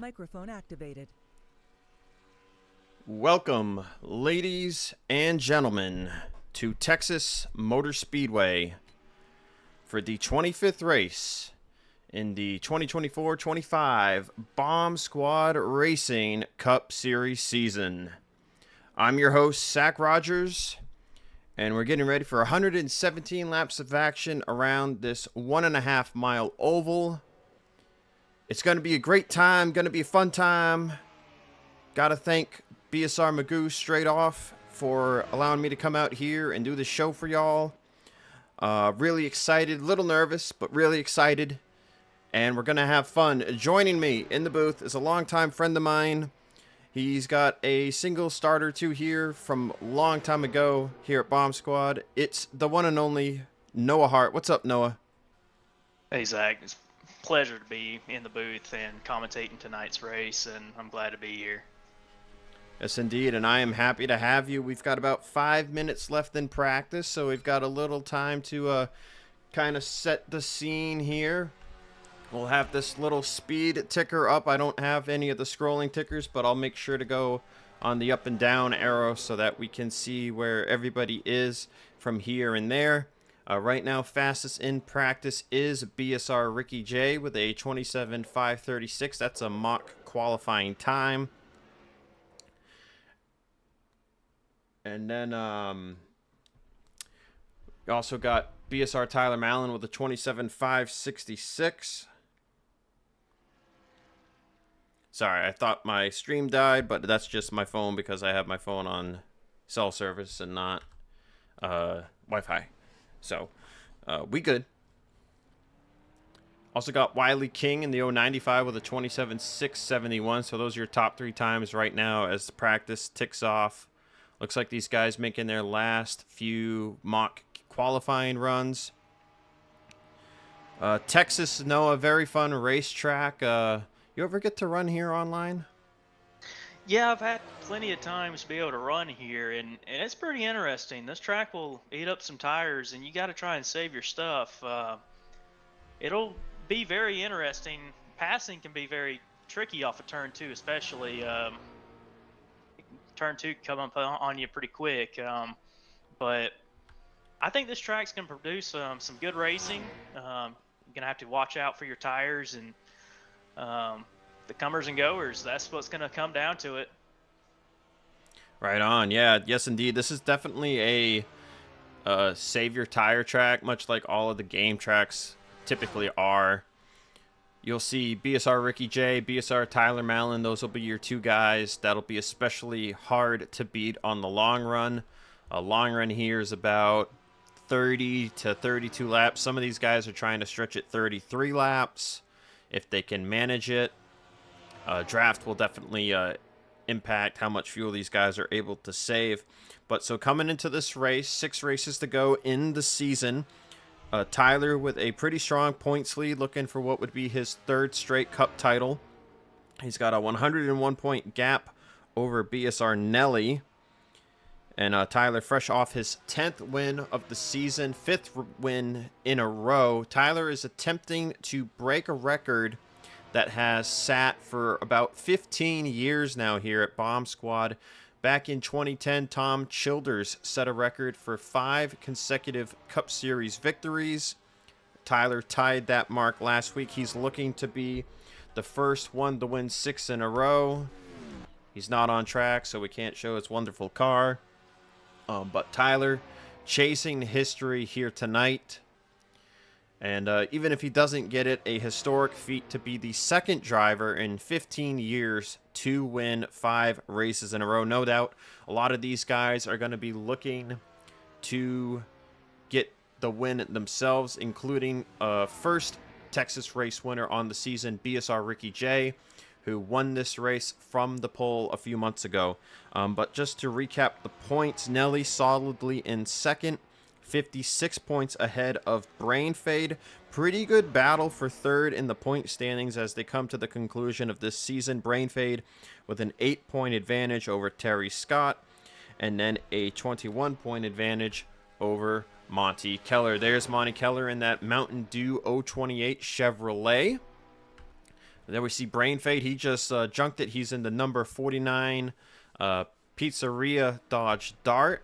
Microphone activated. Welcome, ladies and gentlemen, to Texas Motor Speedway for the 25th race in the 2024-25 Bomb Squad Racing Cup Series season. I'm your host, Zach Rogers, and we're getting ready for 117 laps of action around this 1.5 mile oval. It's going to be a great time, going to be a fun time. Got to thank BSR Magoo straight off for allowing me to come out here and do the show for y'all. Really excited, a little nervous, but really excited. And we're going to have fun. Joining me in the booth is a longtime friend of mine. He's got a single starter too here from a long time ago here at Bomb Squad. It's the one and only Noah Hart. What's up, Noah? Hey, Zach. It's a pleasure to be in the booth and commentating tonight's race, and I'm glad to be here. Yes, indeed, and I am happy to have you. We've got about 5 minutes left in practice, so we've got a little time to kind of set the scene here. We'll have this little speed ticker up. I don't have any of the scrolling tickers, but I'll make sure to go on the up and down arrow so that we can see where everybody is from here and there. Right now, fastest in practice is BSR Ricky J with a 27.536. That's a mock qualifying time. And then we also got BSR Tyler Mallon with a 27.566. Sorry, I thought my stream died, but that's just my phone because I have my phone on cell service and not Wi-Fi. So, we good. Also got Wiley King in the 095 with a 27.671. So those are your top 3 times right now as the practice ticks off. Looks like these guys making their last few mock qualifying runs. Texas, Noah, very fun racetrack. You ever get to run here online? Yeah, I've had plenty of times to be able to run here, and it's pretty interesting. This track will eat up some tires, and you got to try and save your stuff. It'll be very interesting. Passing can be very tricky off of turn 2, especially. Turn 2 can come up on you pretty quick. But I think this track's going to produce some good racing. You're going to have to watch out for your tires and the comers and goers. That's what's going to come down to it. Right on. Yeah, yes, indeed. This is definitely a save your tire track, much like all of the game tracks typically are. You'll see BSR Ricky J, BSR Tyler Mallon. Those will be your 2 guys. That'll be especially hard to beat on the long run. A long run here is about 30 to 32 laps. Some of these guys are trying to stretch it 33 laps if they can manage it. Draft will definitely impact how much fuel these guys are able to save. But so coming into this race, 6 races to go in the season. Tyler with a pretty strong points lead, looking for what would be his 3rd straight cup title. He's got a 101 point gap over BSR Nelly. And Tyler fresh off his 10th win of the season, 5th win in a row. Tyler is attempting to break a record that has sat for about 15 years now here at Bomb Squad. Back in 2010, Tom Childers set a record for 5 consecutive Cup Series victories. Tyler tied that mark last week. He's looking to be the first one to win 6 in a row. He's not on track, so we can't show his wonderful car. But Tyler chasing history here tonight. And even if he doesn't get it, a historic feat to be the 2nd driver in 15 years to win 5 races in a row. No doubt a lot of these guys are going to be looking to get the win themselves, including first Texas race winner on the season, BSR Ricky J, who won this race from the pole a few months ago. But just to recap the points, Nelly solidly in 2nd, 56 points ahead of Brain Fade. Pretty good battle for 3rd in the point standings as they come to the conclusion of this season. Brain Fade with an 8-point advantage over Terry Scott, and then a 21-point advantage over Monty Keller. There's Monty Keller in that Mountain Dew 028 Chevrolet. Then we see Brain Fade. He just junked it. He's in the number 49 Pizzeria Dodge Dart.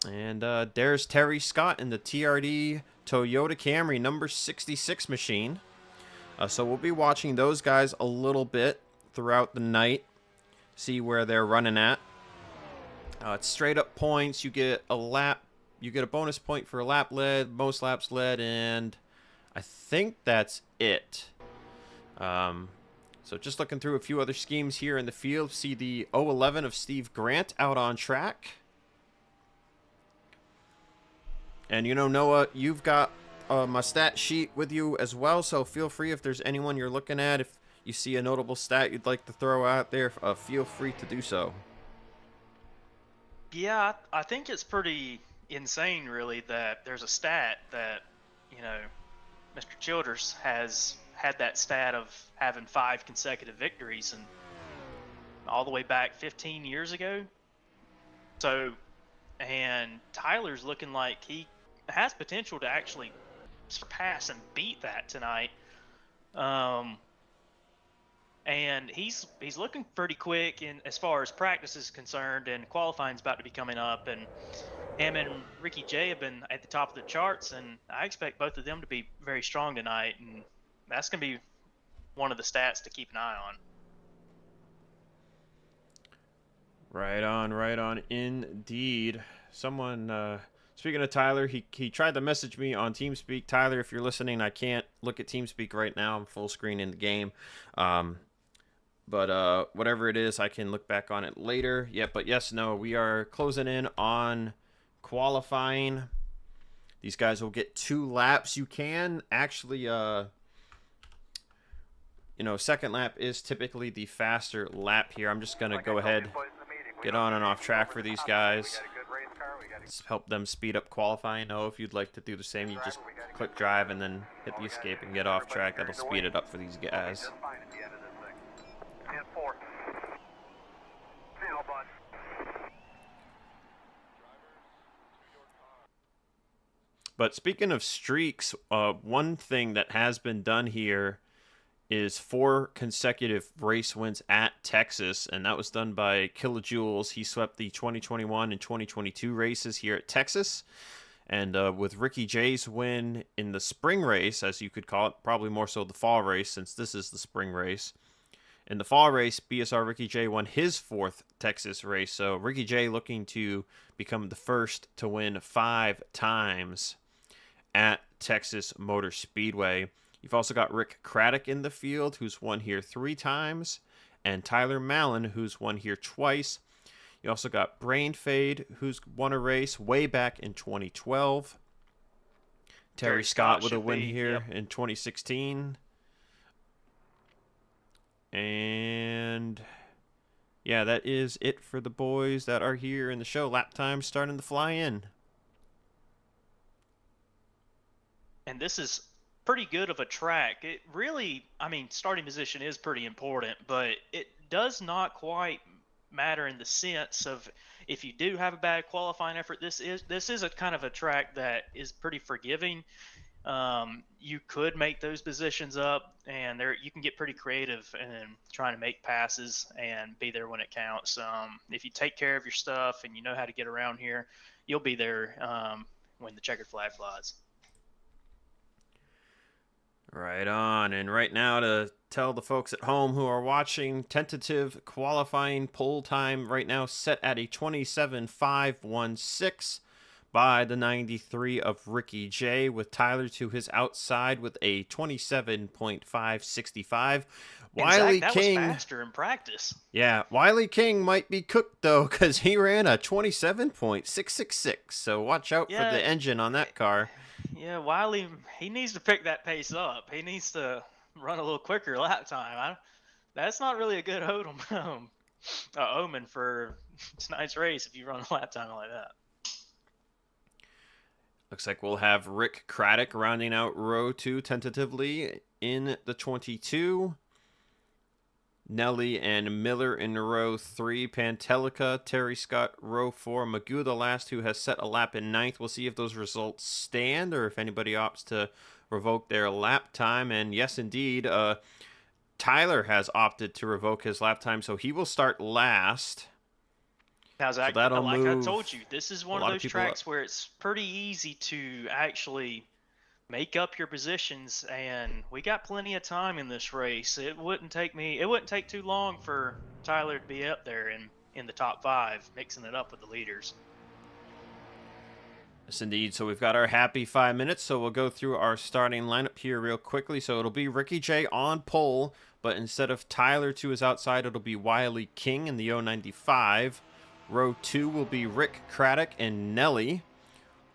And there's Terry Scott in the TRD Toyota Camry number 66 machine. So we'll be watching those guys a little bit throughout the night. See where they're running at. It's straight up points. You get a lap. You get a bonus point for a lap led, most laps led, and I think that's it. So just looking through a few other schemes here in the field. See the 011 of Steve Grant out on track. And you know, Noah, you've got my stat sheet with you as well, so feel free if there's anyone you're looking at. If you see a notable stat you'd like to throw out there, feel free to do so. Yeah, I think it's pretty insane, really, that there's a stat that, Mr. Childers has had that stat of having 5 consecutive victories, and all the way back 15 years ago. So, and Tyler's looking like he has potential to actually surpass and beat that tonight. And he's looking pretty quick in as far as practice is concerned, and qualifying's about to be coming up, and him and Ricky J have been at the top of the charts, and I expect both of them to be very strong tonight, and that's going to be one of the stats to keep an eye on. Right on, indeed. Someone, speaking of Tyler, he tried to message me on TeamSpeak. Tyler, if you're listening, I can't look at TeamSpeak right now. I'm full screen in the game. But whatever it is, I can look back on it later. Yeah, but yes, no, we are closing in on qualifying. These guys will get 2 laps. You can actually, second lap is typically the faster lap here. I'm just going to go ahead, get on and off track for these guys. Just help them speed up qualifying. Oh, if you'd like to do the same, you just click drive and then hit the escape and get off track. That'll speed it up for these guys. But speaking of streaks, one thing that has been done here is 4 consecutive race wins at Texas, and that was done by Kilojoules. He swept the 2021 and 2022 races here at Texas. And with Ricky J's win in the spring race, as you could call it, probably more so the fall race since this is the spring race. In the fall race, BSR Ricky J won his 4th Texas race. So Ricky J looking to become the first to win 5 times at Texas Motor Speedway. You've also got Rick Craddock in the field, who's won here 3 times, and Tyler Mallon, who's won here twice. You also got Brain Fade, who's won a race way back in 2012. Terry Scott with a win here in 2016. And yeah, that is it for the boys that are here in the show. Lap time starting to fly in. And this is pretty good of a track. It really, starting position is pretty important, but it does not quite matter in the sense of if you do have a bad qualifying effort. This is a kind of a track that is pretty forgiving. You could make those positions up, and you can get pretty creative in trying to make passes and be there when it counts. If you take care of your stuff and you know how to get around here, you'll be there when the checkered flag flies. Right on. And right now, to tell the folks at home who are watching, tentative qualifying pole time right now set at a 27.516 by the 93 of Ricky J, with Tyler to his outside with a 27.565. Wiley Zach, King was faster in practice. Yeah, Wiley King might be cooked though, because he ran a 27.666. So watch out for the engine on that car. Yeah, Wiley, he needs to pick that pace up. He needs to run a little quicker lap time. That's not really a good omen for tonight's race if you run a lap time like that. Looks like we'll have Rick Craddock rounding out row 2 tentatively in the 22. Nelly and Miller in row 3. Pantelica, Terry Scott, row 4. Magoo, the last who has set a lap in 9th. We'll see if those results stand or if anybody opts to revoke their lap time. And yes, indeed, Tyler has opted to revoke his lap time, so he will start last. Now, So Zach, that'll like I told move you, this is a one of lot of those people up. tracks where it's pretty easy to actually make up your positions, and we got plenty of time in this race. It wouldn't take too long for Tyler to be up there in the top five, mixing it up with the leaders. Yes, indeed. So we've got our happy 5 minutes. So we'll go through our starting lineup here real quickly. So it'll be Ricky J on pole, but instead of Tyler to his outside, it'll be Wiley King in the 095. Row 2 will be Rick Craddock and Nelly.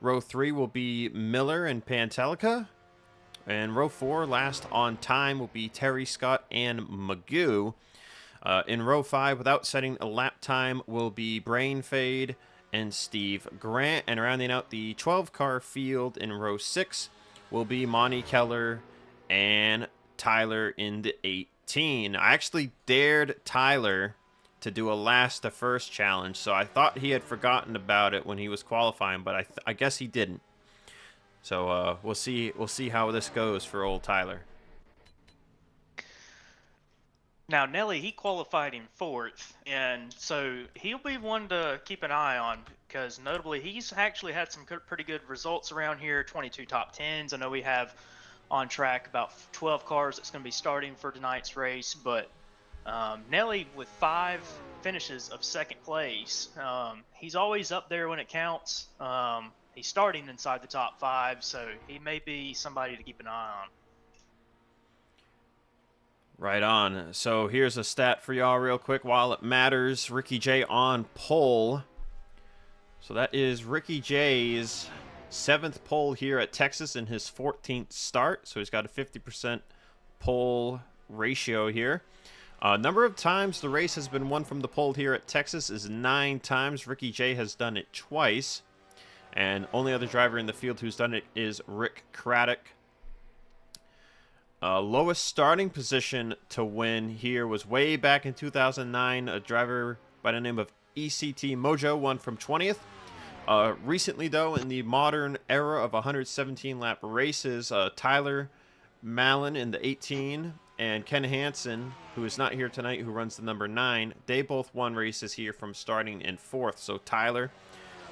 Row 3 will be Miller and Pantelica. And row 4, last on time, will be Terry Scott and Magoo. In row 5, without setting a lap time, will be Brain Fade and Steve Grant. And rounding out the 12-car field in row 6 will be Monty Keller and Tyler in the 18. I actually dared Tyler to do a last to first challenge, so I thought he had forgotten about it when he was qualifying, but I guess he didn't. So we'll see how this goes for old Tyler. Now, Nelly, he qualified in fourth, and so he'll be one to keep an eye on because notably he's actually had some pretty good results around here, 22 top 10s. I know we have on track about 12 cars that's going to be starting for tonight's race, but Nelly with 5 finishes of second place. He's always up there when it counts. He's starting inside the top 5, so he may be somebody to keep an eye on. Right on. So here's a stat for y'all real quick while it matters. Ricky J on pole. So that is Ricky J's 7th pole here at Texas in his 14th start. So he's got a 50% pole ratio here. Number of times the race has been won from the pole here at Texas is 9 times. Ricky J has done it twice. And only other driver in the field who's done it is Rick Craddock. Lowest starting position to win here was way back in 2009. A driver by the name of ECT Mojo won from 20th. Recently, though, in the modern era of 117 lap races, Tyler Mallon in the 18 and Ken Hansen, who is not here tonight, who runs the number 9, they both won races here from starting in 4th. So Tyler,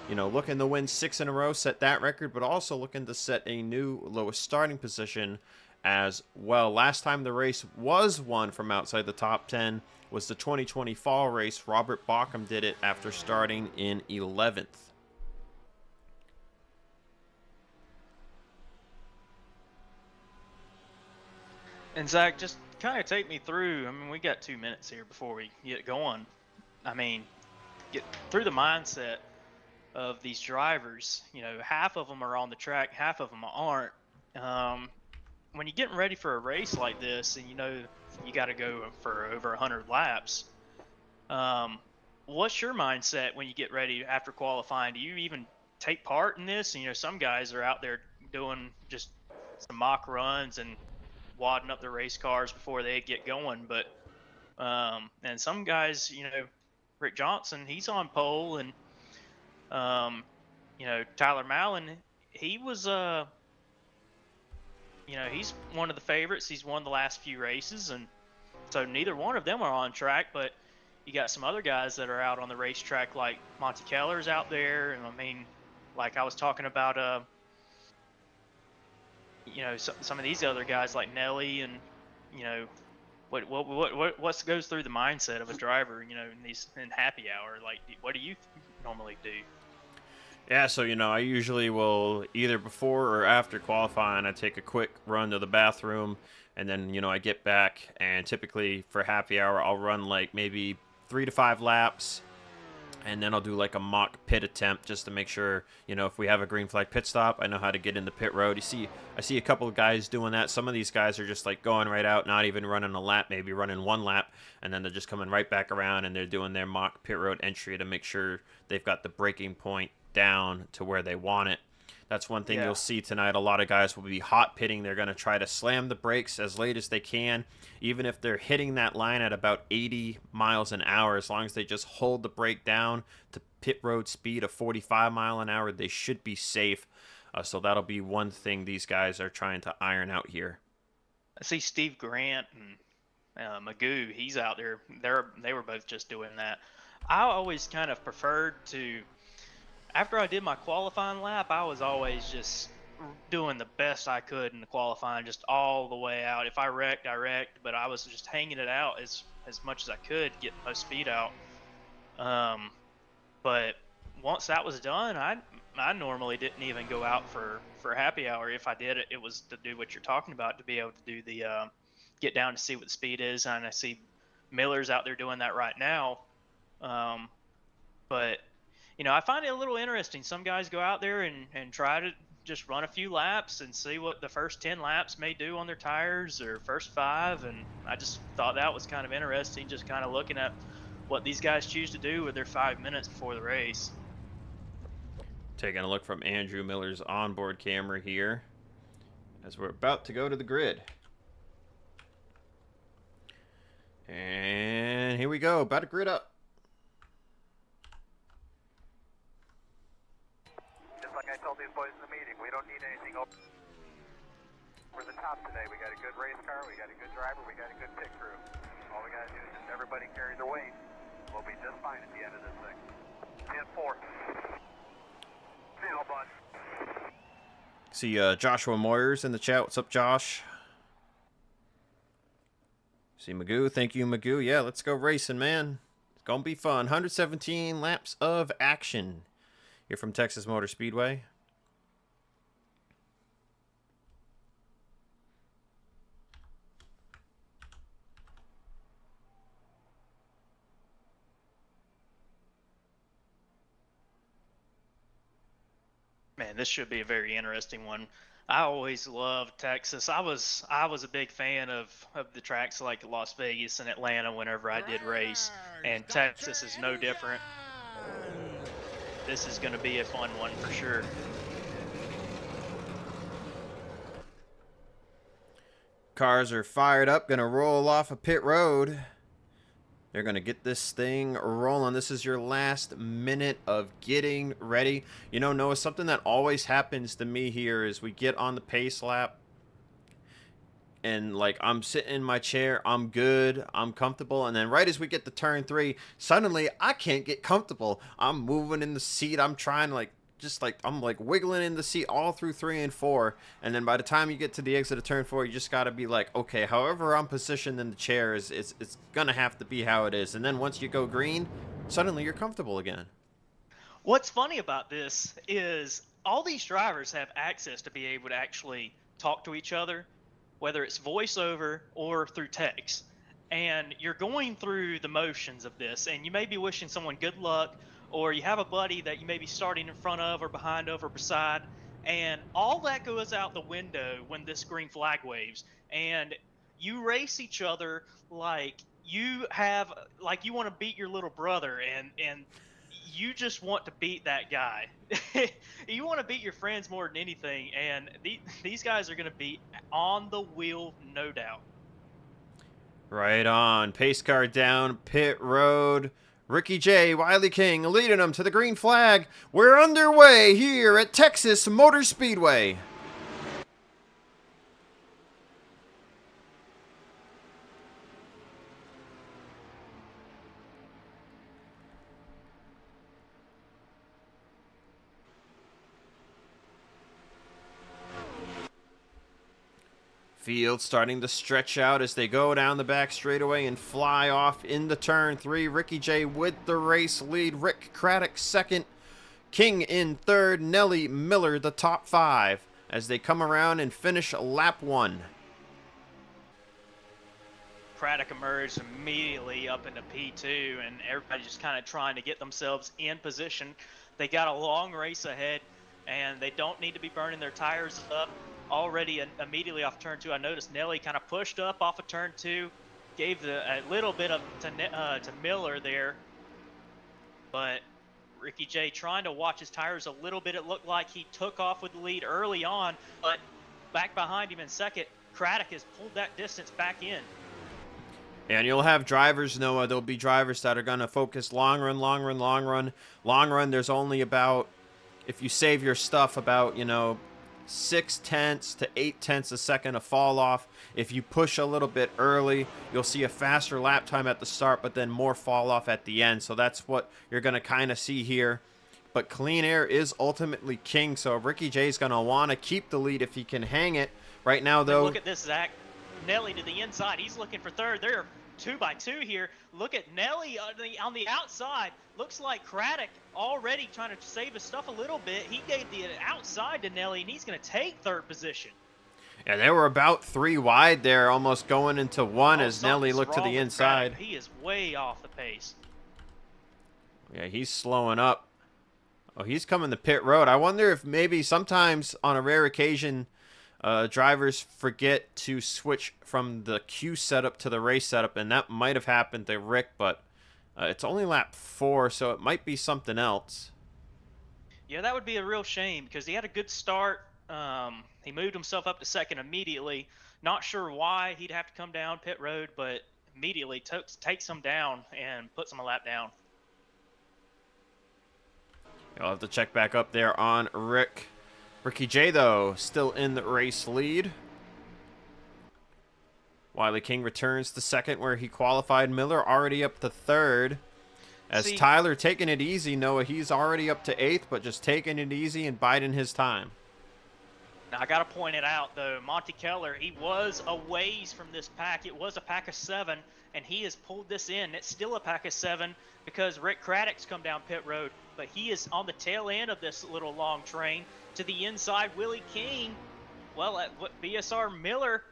looking to win 6 in a row, set that record, but also looking to set a new lowest starting position as well. Last time the race was won from outside the top 10 was the 2020 fall race. Robert Bauckham did it after starting in 11th. And Zach, just kind of take me through. I mean, we got 2 minutes here before we get going. I mean, get through the mindset of these drivers. Half of them are on the track, half of them aren't. When you're getting ready for a race like this, and you got to go for over 100 laps, what's your mindset when you get ready after qualifying? Do you even take part in this? And, some guys are out there doing just some mock runs and wadding up the race cars before they get going, but and some guys, Rick Johnson, he's on pole, and Tyler Mallon, he was he's one of the favorites. He's won the last few races, and so neither one of them are on track, but you got some other guys that are out on the racetrack, like Monty Keller's out there, and I mean, like I was talking about some of these other guys like Nelly, and what goes through the mindset of a driver, in happy hour? Like, what do you normally do? Yeah, so I usually will either before or after qualifying, I take a quick run to the bathroom, and then I get back, and typically for happy hour I'll run like maybe 3 to 5 laps, and then I'll do like a mock pit attempt just to make sure, if we have a green flag pit stop, I know how to get in the pit road. I see a couple of guys doing that. Some of these guys are just like going right out, not even running a lap, maybe running 1 lap, and then they're just coming right back around and they're doing their mock pit road entry to make sure they've got the braking point down to where they want it. That's one thing you'll see tonight. A lot of guys will be hot pitting. They're going to try to slam the brakes as late as they can, even if they're hitting that line at about 80 miles an hour. As long as they just hold the brake down to pit road speed of 45 mile an hour, they should be safe. So that'll be one thing these guys are trying to iron out here. I see Steve Grant and Magoo. He's out there. They were both just doing that. I always kind of preferred to, after I did my qualifying lap, I was always just doing the best I could in the qualifying, just all the way out. If I wrecked, I wrecked, but I was just hanging it out as much as I could, getting most speed out. But once that was done, I normally didn't even go out for happy hour. If I did, it was to do what you're talking about, to be able to do the get down to see what the speed is. And I see Miller's out there doing that right now. But I find it a little interesting. Some guys go out there and try to just run a few laps and see what the first 10 laps may do on their tires, or first 5. And I just thought that was kind of interesting, just kind of looking at what these guys choose to do with their 5 minutes before the race. Taking a look from Andrew Miller's onboard camera here as we're about to go to the grid. And here we go, about to grid up. Just like I told these boys in the meeting, we don't need anything over the top today. We got a good race car, we got a good driver, we got a good pit crew. All we got to do is just everybody carry their weight. We'll be just fine at the end of this thing. 10-4. See Joshua Moyers in the chat. What's up, Josh? See Magoo. Thank you, Magoo. Yeah, let's go racing, man. It's going to be fun. 117 laps of action here from Texas Motor Speedway. Man, this should be a very interesting one. I always loved Texas. I was a big fan of the tracks like Las Vegas and Atlanta whenever I did race, and Texas is no different. This is going to be a fun one for sure. Cars are fired up, going to roll off a pit road. They're going to get this thing rolling. This is your last minute of getting ready. You know, Noah, something that always happens to me here is we get on the pace lap and, like, I'm sitting in my chair, I'm good, I'm comfortable, and then right as we get to turn 3, suddenly I can't get comfortable. I'm moving in the seat. I'm trying, like, I'm like wiggling in the seat all through 3 and 4, and then by the time you get to the exit of turn 4, you just got to be like, okay, however I'm positioned in the chair it's gonna have to be how it is. And then once you go green, suddenly you're comfortable again. What's funny about this is all these drivers have access to be able to actually talk to each other, whether it's voiceover or through text, and you're going through the motions of this, and you may be wishing someone good luck, or you have a buddy that you may be starting in front of or behind of or beside, and all that goes out the window when this green flag waves, and you race each other like you want to beat your little brother, and you just want to beat that guy. You want to beat your friends more than anything, and these guys are going to be on the wheel, no doubt. Right on. Pace car down, pit road. Ricky J, Wiley King leading them to the green flag. We're underway here at Texas Motor Speedway. Field starting to stretch out as they go down the back straightaway and fly off into turn 3. Ricky J with the race lead. Rick Craddock second. King in third. Nelly Miller the top 5 as they come around and finish lap 1. Craddock emerged immediately up into P2, and everybody just kind of trying to get themselves in position. They got a long race ahead, and they don't need to be burning their tires up. Already immediately off turn 2, I noticed Nelly kind of pushed up off of turn 2, gave a little bit of to Miller there, but Ricky J trying to watch his tires a little bit. It looked like he took off with the lead early on, but back behind him in second, Craddock has pulled that distance back in. And you'll have drivers, Noah, there'll be drivers that are going to focus long run, long run, long run. Long run, there's only about, if you save your stuff, about, 6/10 to 8/10 a second of fall off. If you push a little bit early, you'll see a faster lap time at the start, but then more fall off at the end. So that's what you're going to kind of see here. But clean air is ultimately king, so Ricky J's going to want to keep the lead if he can hang it. Right now, though... Look at this, Zach. Nelly to the inside. He's looking for third. They're 2 by 2 here. Look at Nelly on the outside. Looks like Craddock already trying to save his stuff a little bit. He gave the outside to Nelly, and he's going to take third position. Yeah, they were about 3 wide there, almost going into 1 as Nelly looked to the inside. He is way off the pace. Yeah, he's slowing up. Oh, he's coming to pit road. I wonder if maybe sometimes on a rare occasion, drivers forget to switch from the Q setup to the race setup, and that might have happened to Rick, but it's only lap 4, so it might be something else. Yeah, that would be a real shame because he had a good start. He moved himself up to second immediately. Not sure why he'd have to come down pit road, but immediately takes him down and puts him a lap down. You'll have to check back up there on Rick. Ricky J, though, still in the race lead. Wiley King returns to second where he qualified. Miller already up to third. As Tyler taking it easy. Noah, he's already up to 8th, but just taking it easy and biding his time. Now, I got to point it out, though. Monty Keller, he was a ways from this pack. It was a pack of 7, and he has pulled this in. It's still a pack of 7 because Rick Craddock's come down pit road, but he is on the tail end of this little long train. To the inside, Willie King, well, at BSR Miller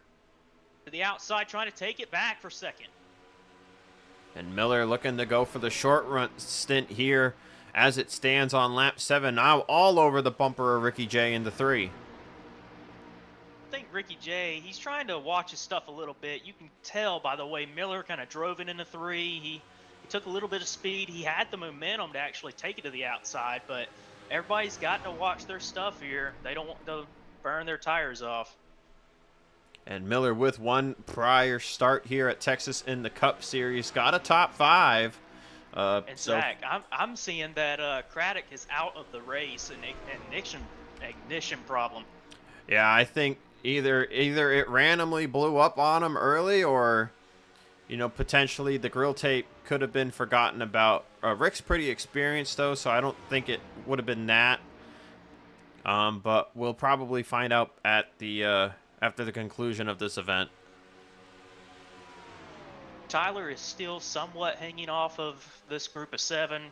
to the outside, trying to take it back for second. And Miller looking to go for the short run stint here as it stands on lap 7. Now all over the bumper of Ricky J into 3. I think Ricky J, he's trying to watch his stuff a little bit. You can tell by the way Miller kind of drove it into 3. He took a little bit of speed. He had the momentum to actually take it to the outside, but everybody's got to watch their stuff here. They don't want to burn their tires off. And Miller with one prior start here at Texas in the Cup Series got a top 5. And Zach, I'm seeing that Craddock is out of the race, an ignition problem. Yeah, I think either it randomly blew up on him early, or potentially the grill tape could have been forgotten about. Rick's pretty experienced though, so I don't think it would have been that. But we'll probably find out at the after the conclusion of this event. Tyler is still somewhat hanging off of this group of 7,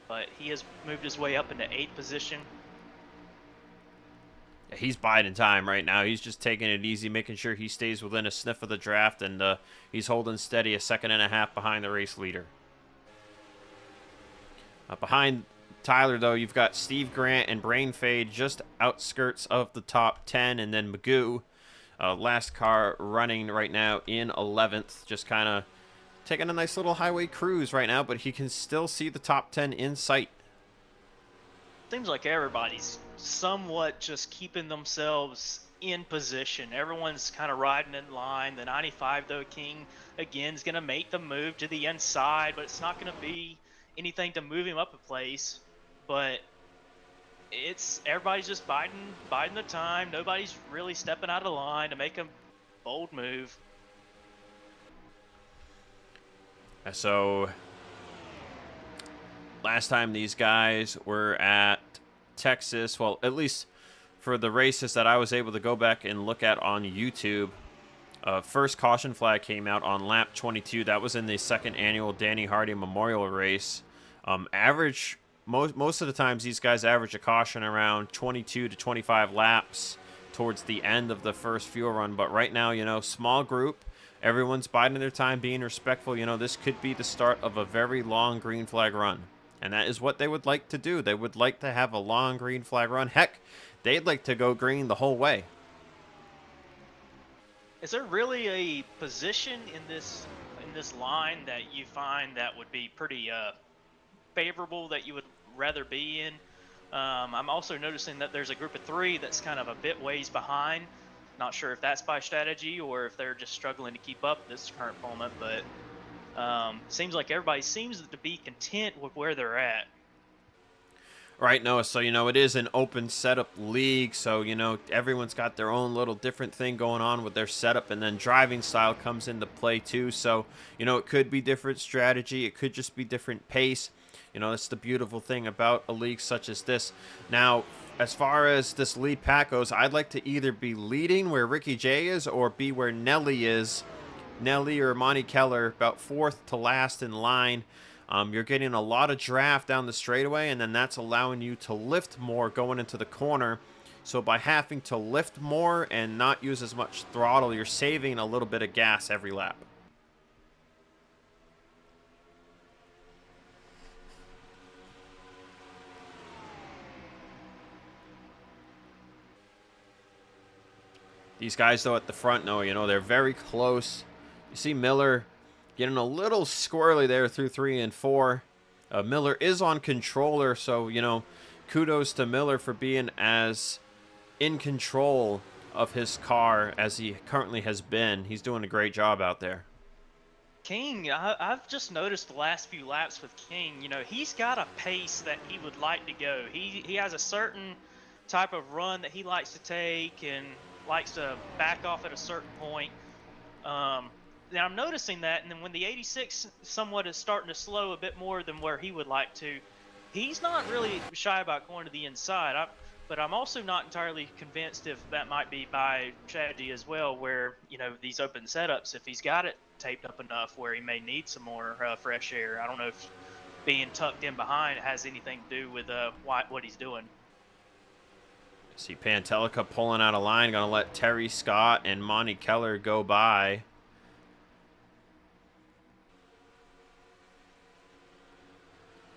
but he has moved his way up into 8th position. Yeah, he's biding time right now. He's just taking it easy, making sure he stays within a sniff of the draft, and he's holding steady, a 1.5 seconds behind the race leader. Behind Tyler, though, you've got Steve Grant and Brain Fade just outskirts of the top 10, and then Magoo, last car running right now in 11th, just kind of taking a nice little highway cruise right now, but he can still see the top 10 in sight. Seems like everybody's somewhat just keeping themselves in position. Everyone's kind of riding in line. The 95, though, King, again, is going to make the move to the inside, but it's not going to be anything to move him up a place. But everybody's just biding the time. Nobody's really stepping out of line to make a bold move. So last time these guys were at Texas, well, at least for the races that I was able to go back and look at on YouTube, first caution flag came out on lap 22. That was in the 2nd annual Danny Hardy Memorial Race. Average, most of the times these guys average a caution around 22 to 25 laps towards the end of the first fuel run. But right now, small group, everyone's biding their time, being respectful. This could be the start of a very long green flag run. And that is what they would like to do. They would like to have a long green flag run. Heck, they'd like to go green the whole way. Is there really a position in this line that you find that would be pretty favorable that you would rather be in? I'm also noticing that there's a group of 3 that's kind of a bit ways behind. Not sure if that's by strategy or if they're just struggling to keep up at this current moment, but seems like everybody seems to be content with where they're at. Right, Noah. So, it is an open setup league. So, everyone's got their own little different thing going on with their setup. And then driving style comes into play too. So, it could be different strategy. It could just be different pace. That's the beautiful thing about a league such as this. Now, as far as this lead pack goes, I'd like to either be leading where Ricky J is or be where Nelly is. Nelly or Monty Keller, about fourth to last in line. You're getting a lot of draft down the straightaway, and then that's allowing you to lift more going into the corner. So by having to lift more and not use as much throttle, you're saving a little bit of gas every lap. These guys, though, at the front, they're very close. You see Miller getting a little squirrely there through 3 and 4. Miller is on controller, so, kudos to Miller for being as in control of his car as he currently has been. He's doing a great job out there. King, I've just noticed the last few laps with King, he's got a pace that he would like to go. He has a certain type of run that he likes to take and likes to back off at a certain point. Now I'm noticing that, and then when the 86 somewhat is starting to slow a bit more than where he would like to, he's not really shy about going to the inside. But I'm also not entirely convinced if that might be by strategy as well, where, these open setups, if he's got it taped up enough where he may need some more fresh air. I don't know if being tucked in behind has anything to do with what he's doing. See Pantelica pulling out a line, going to let Terry Scott and Monty Keller go by.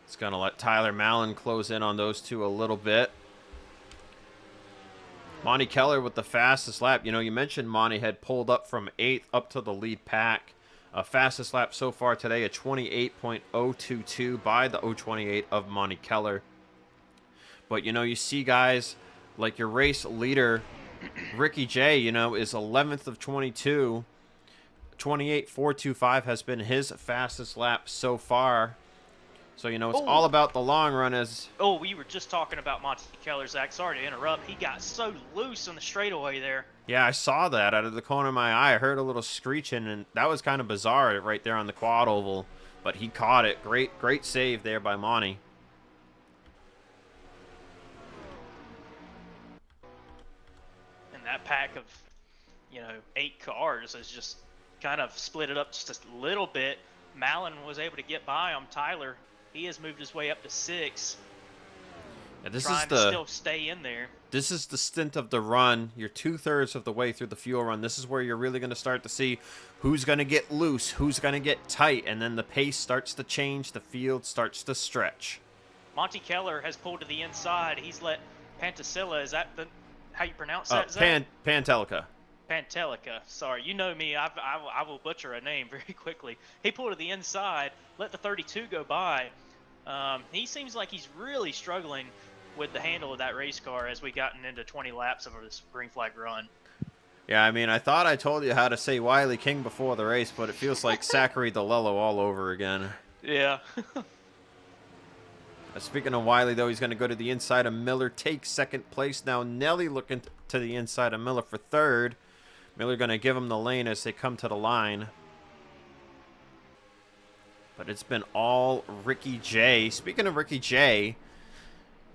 It's going to let Tyler Mallon close in on those two a little bit. Monty Keller with the fastest lap. You mentioned Monty had pulled up from 8th up to the lead pack. Fastest lap so far today, a 28.022 by the 028 of Monty Keller. But, you see guys like your race leader, Ricky J, is 11th of 22. 28.425 has been his fastest lap so far. So, it's all about the long run as... Oh, we were just talking about Monty Keller, Zach. Sorry to interrupt. He got so loose on the straightaway there. Yeah, I saw that out of the corner of my eye. I heard a little screeching, and that was kind of bizarre right there on the quad oval. But he caught it. Great save there by Monty. And that pack of, 8 cars has just kind of split it up just a little bit. Mallon was able to get by on Tyler. He has moved his way up to 6. Yeah, this trying is to still stay in there. This is the stint of the run. You're 2/3 of the way through the fuel run. This is where you're really going to start to see who's going to get loose, who's going to get tight, and then the pace starts to change. The field starts to stretch. Monty Keller has pulled to the inside. He's let Pantasilla, is that how you pronounce that, Zach? Pantelica. Pantelica. Sorry, you know me. I will butcher a name very quickly. He pulled to the inside, let the 32 go by. He seems like he's really struggling with the handle of that race car as we gotten into 20 laps of this green flag run. Yeah, I thought I told you how to say Wiley King before the race, but it feels like Zachary DeLello all over again. Yeah. Speaking of Wiley, though, he's going to go to the inside of Miller, take second place. Now Nelly looking to the inside of Miller for third. Miller going to give him the lane as they come to the line. But it's been all Ricky J. Speaking of Ricky J,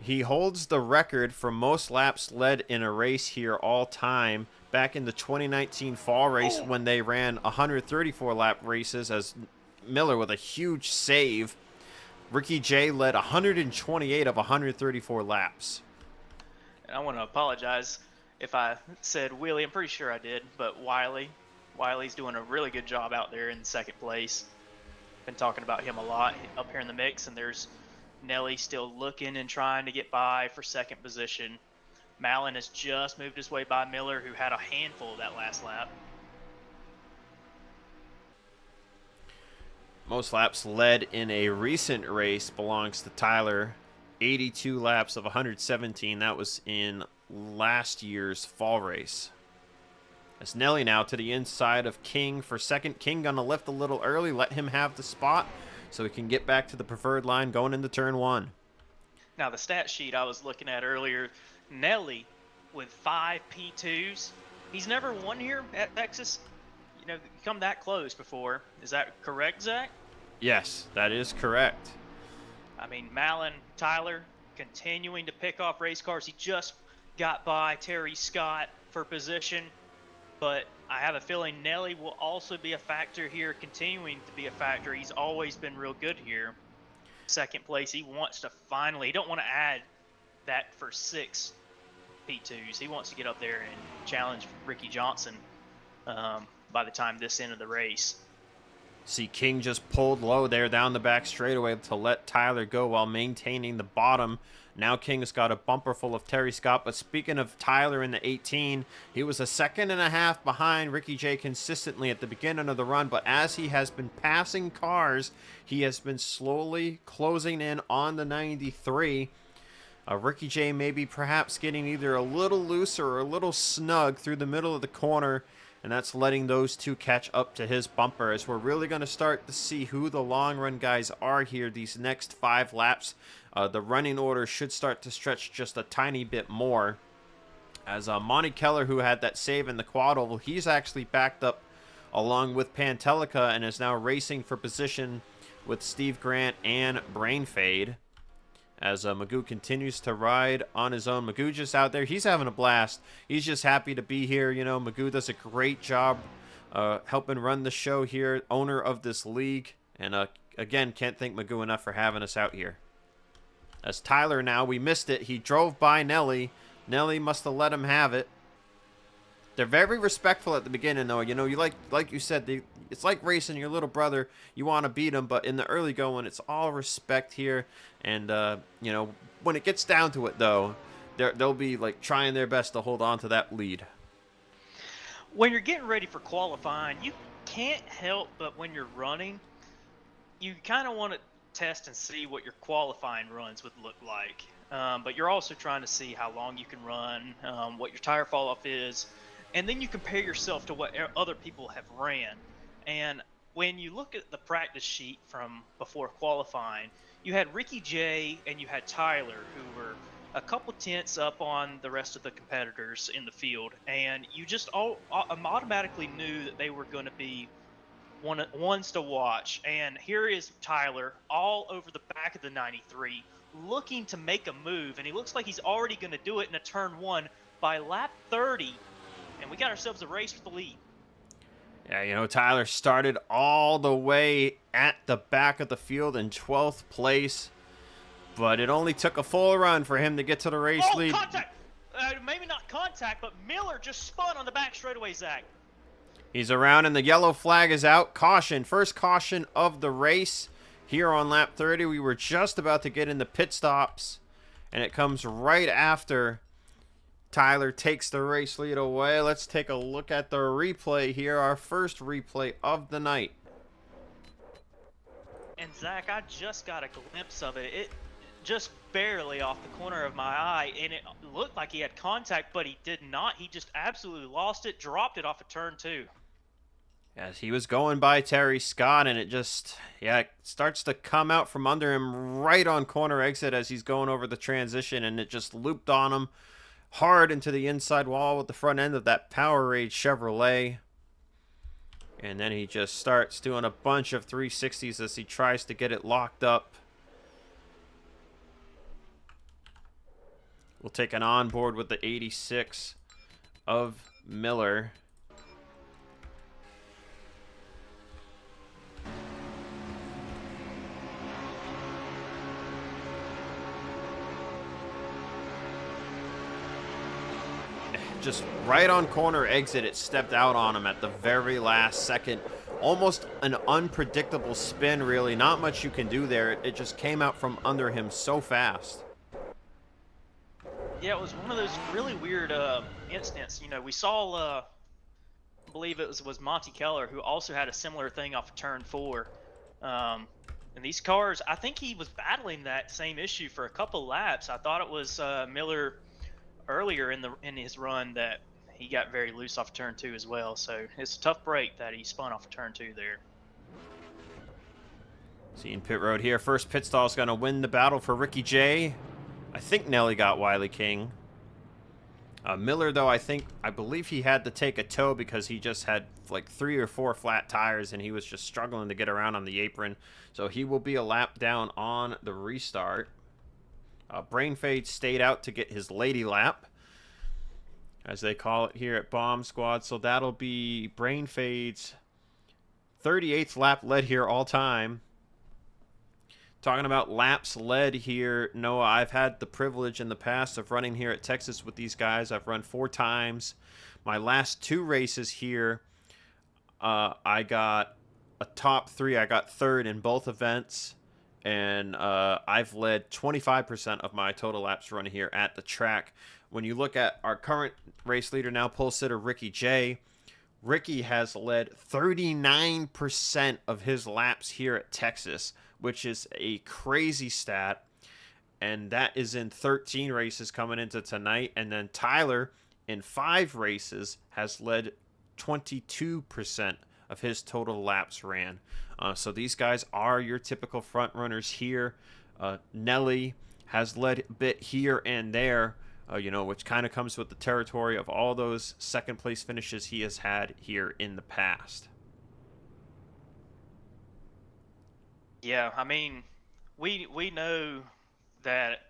he holds the record for most laps led in a race here all time. Back in the 2019 fall race when they ran 134 lap races as Miller with a huge save. Ricky J led 128 of 134 laps. And I want to apologize if I said Willie. I'm pretty sure I did, but Wiley's doing a really good job out there in second place. Been talking about him a lot up here in the mix, and there's Nelly still looking and trying to get by for second position. Mallon has just moved his way by Miller, who had a handful of that last lap. Most laps led in a recent race belongs to Tyler. 82 laps of 117. That was in last year's fall race. It's Nelly now to the inside of King for second. King gonna lift a little early, let him have the spot so he can get back to the preferred line going into turn 1. Now, the stat sheet I was looking at earlier, Nelly with 5 P2s. He's never won here at Texas. You know, come that close before. Is that correct, Zach? Yes, that is correct. I mean, Malin, Tyler, continuing to pick off race cars. He just got by Terry Scott for position, but I have a feeling Nelly will also be a factor here, continuing to be a factor. He's always been real good here. Second place, he wants to finally, he don't want to add that for 6 P2s. He wants to get up there and challenge Ricky Johnson by the time this end of the race. See, King just pulled low there down the back straightaway to let Tyler go while maintaining the bottom. Now King's got a bumper full of Terry Scott. But speaking of Tyler in the 18, he was a 1.5 seconds behind Ricky J consistently at the beginning of the run. But as he has been passing cars, he has been slowly closing in on the 93. Ricky J maybe perhaps getting either a little loose or a little snug through the middle of the corner. And that's letting those two catch up to his bumper, as we're really going to start to see who the long run guys are here these next 5 laps. The running order should start to stretch just a tiny bit more. As Monty Keller, who had that save in the quad oval, he's actually backed up along with Pantelica and is now racing for position with Steve Grant and Brain Fade. As Magoo continues to ride on his own. Magoo just out there. He's having a blast. He's just happy to be here. You know, Magoo does a great job helping run the show here. Owner of this league. And again, can't thank Magoo enough for having us out here. As Tyler now, we missed it. He drove by Nelly. Nelly must have let him have it. They're very respectful at the beginning, though. You know, you like you said, it's like racing your little brother. You want to beat him, but in the early going, it's all respect here. And, you know, when it gets down to it, though, they'll be, like, trying their best to hold on to that lead. When you're getting ready for qualifying, you can't help but when you're running, you kind of want to test and see what your qualifying runs would look like. But you're also trying to see how long you can run, what your tire fall off is. And then you compare yourself to what other people have ran. And when you look at the practice sheet from before qualifying, you had Ricky J and you had Tyler, who were a couple tenths up on the rest of the competitors in the field. And you just automatically knew that they were going to be ones to watch. And here is Tyler all over the back of the 93, looking to make a move. And he looks like he's already going to do it in a turn 1 by lap 30. And we got ourselves a race for the lead. Yeah, you know, Tyler started all the way at the back of the field in 12th place. But it only took a full run for him to get to the race lead. Contact! Maybe not contact, but Miller just spun on the back straightaway, Zach. He's around and the yellow flag is out. Caution. First caution of the race here on lap 30. We were just about to get into pit stops. And it comes right after Tyler takes the race lead away. Let's take a look at the replay here. Our first replay of the night. And Zach, I just got a glimpse of it. It just barely off the corner of my eye, and it looked like he had contact, but he did not. He just absolutely lost it, dropped it off of turn 2. As he was going by Terry Scott, and it just, it starts to come out from under him right on corner exit as he's going over the transition, and it just looped on him hard into the inside wall with the front end of that Powerade Chevrolet. And then he just starts doing a bunch of 360s as he tries to get it locked up. We'll take an onboard with the 86 of Miller. Just right on corner exit, it stepped out on him at the very last second. Almost an unpredictable spin, really. Not much you can do there. It just came out from under him so fast. Yeah, it was one of those really weird incidents. You know, we saw, I believe it was Monty Keller, who also had a similar thing off of turn 4. And these cars, I think he was battling that same issue for a couple laps. I thought it was Miller earlier in his run that he got very loose off turn 2 as well. So it's a tough break that he spun off of turn 2 there. Seeing pit road here. First pit stall is going to win the battle for Ricky J. I think Nelly got Wiley King. Miller, though, I believe he had to take a tow because he just had like 3 or 4 flat tires and he was just struggling to get around on the apron. So he will be a lap down on the restart. Brain Fade stayed out to get his lady lap, as they call it here at Bomb Squad. So that'll be Brain Fade's 38th lap led here all time. Talking about laps led here, Noah, I've had the privilege in the past of running here at Texas with these guys. I've run 4 times. My last 2 races here, I got a top 3. I got 3rd in both events. And I've led 25% of my total laps run here at the track. When you look at our current race leader now, pole sitter Ricky J, Ricky has led 39% of his laps here at Texas, which is a crazy stat. And that is in 13 races coming into tonight. And then Tyler, in 5 races, has led 22% of his total laps ran. So these guys are your typical front runners here. Nelly has led a bit here and there, which kind of comes with the territory of all those second place finishes he has had here in the past. Yeah, I mean, we know that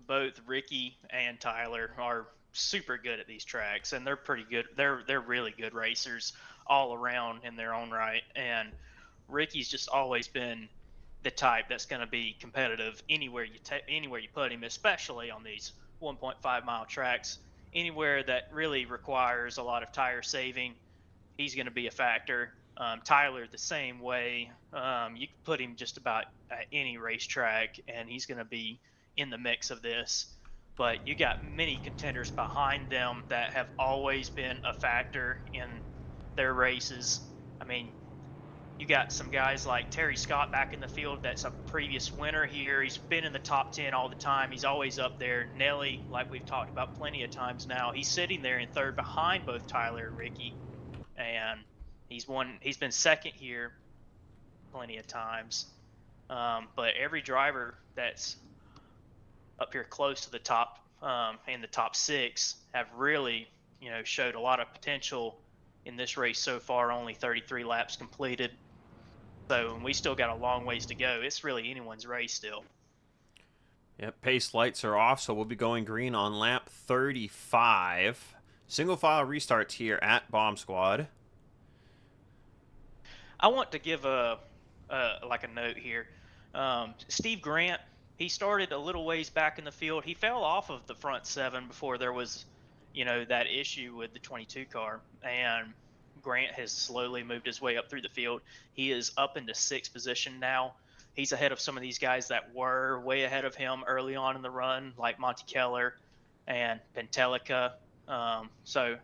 both Ricky and Tyler are super good at these tracks, and they're pretty good. They're really good racers all around in their own right. And Ricky's just always been the type that's going to be competitive anywhere you put him, especially on these 1.5 mile tracks. Anywhere that really requires a lot of tire saving, he's going to be a factor. Tyler the same way. You can put him just about at any racetrack, and he's going to be in the mix of this. But you got many contenders behind them that have always been a factor in their races. I mean, you got some guys like Terry Scott back in the field. That's a previous winner here. He's been in the top 10 all the time. He's always up there. Nelly, like we've talked about plenty of times now, he's sitting there in 3rd behind both Tyler and Ricky. And he's been 2nd here plenty of times. But every driver that's up here close to the top, in the top 6, have really, showed a lot of potential in this race so far. Only 33 laps completed. So we still got a long ways to go. It's really anyone's race still. Yep, pace lights are off, so we'll be going green on lap 35. Single file restarts here at Bomb Squad. I want to give a note here. Steve Grant, he started a little ways back in the field. He fell off of the front 7 before there was, that issue with the 22 car. And Grant has slowly moved his way up through the field. He is up into 6th position now. He's ahead of some of these guys that were way ahead of him early on in the run, like Monty Keller and Pentelica. So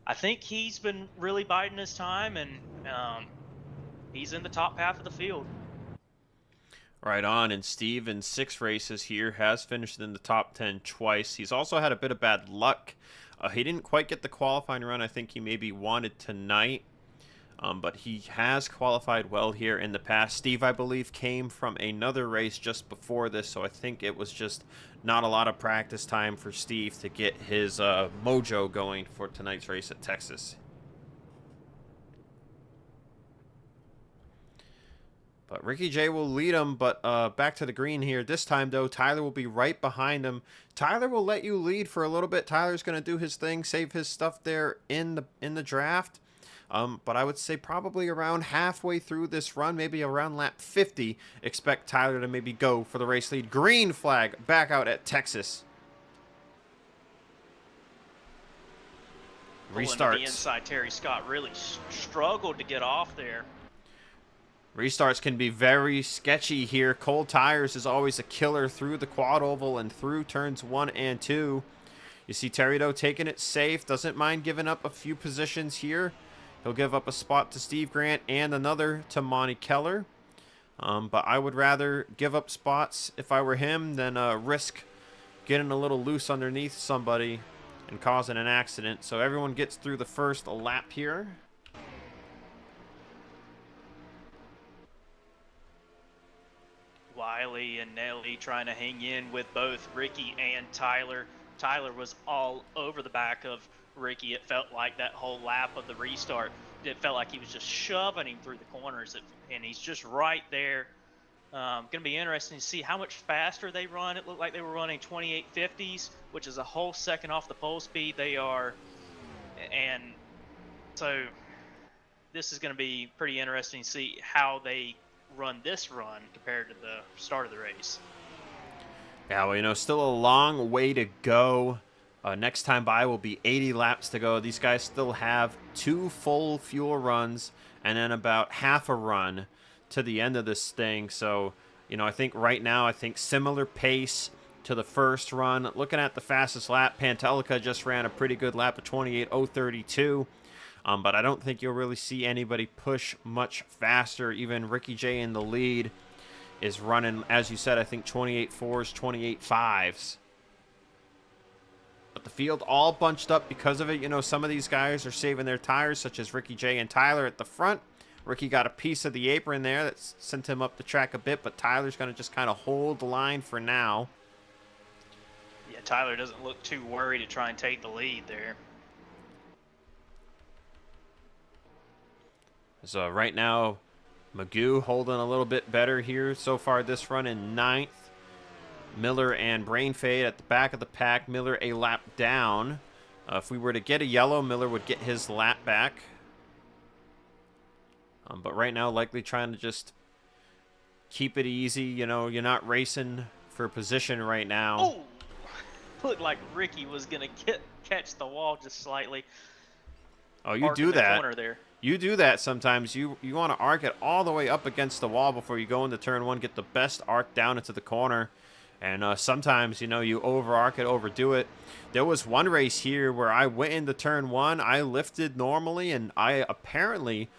I think he's been really biding his time, and he's in the top half of the field. Right on, and Steve in 6 races here has finished in the top 10 twice. He's also had a bit of bad luck. He didn't quite get the qualifying run I think he maybe wanted tonight, but he has qualified well here in the past. Steve, I believe, came from another race just before this, so I think it was just not a lot of practice time for Steve to get his mojo going for tonight's race at Texas. But Ricky J will lead him, but back to the green here. This time, though, Tyler will be right behind him. Tyler will let you lead for a little bit. Tyler's going to do his thing, save his stuff there in the draft. But I would say probably around halfway through this run, maybe around lap 50, expect Tyler to maybe go for the race lead. Green flag back out at Texas. Restarts. The inside, Terry Scott really struggled to get off there. Restarts can be very sketchy here. Cold tires is always a killer through the quad oval and through turns 1 and 2. You see Terry, though, taking it safe. Doesn't mind giving up a few positions here. He'll give up a spot to Steve Grant and another to Monty Keller. But I would rather give up spots if I were him than risk getting a little loose underneath somebody and causing an accident. So everyone gets through the first lap here. Wiley and Nelly trying to hang in with both Ricky and Tyler. Tyler was all over the back of Ricky. It felt like that whole lap of the restart. It felt like he was just shoving him through the corners, and he's just right there. Going to be interesting to see how much faster they run. It looked like they were running 2850s, which is a whole second off the pole speed they are. And so this is going to be pretty interesting to see how they run this run compared to the start of the race. Yeah, well, you know, still a long way to go. Next time by will be 80 laps to go. These guys still have 2 full fuel runs and then about half a run to the end of this thing. So, you know, I think right now, I think similar pace to the first run. Looking at the fastest lap, Pantelica just ran a pretty good lap of 28:032. But I don't think you'll really see anybody push much faster. Even Ricky J in the lead is running, as you said, I think 28.4s, 28.5s. But the field all bunched up because of it. You know, some of these guys are saving their tires, such as Ricky J and Tyler at the front. Ricky got a piece of the apron there that sent him up the track a bit, but Tyler's going to just kind of hold the line for now. Yeah, Tyler doesn't look too worried to try and take the lead there. So right now, Magoo holding a little bit better here so far this run in 9th. Miller and Brain Fade at the back of the pack. Miller a lap down. If we were to get a yellow, Miller would get his lap back. But right now, likely trying to just keep it easy. You know, you're not racing for position right now. Oh! Looked like Ricky was going to catch the wall just slightly. Oh, you do that. Corner there. You do that sometimes. You want to arc it all the way up against the wall before you go into turn 1, get the best arc down into the corner. And sometimes, you know, you over-arc it, overdo it. There was one race here where I went into turn 1, I lifted normally, and I apparently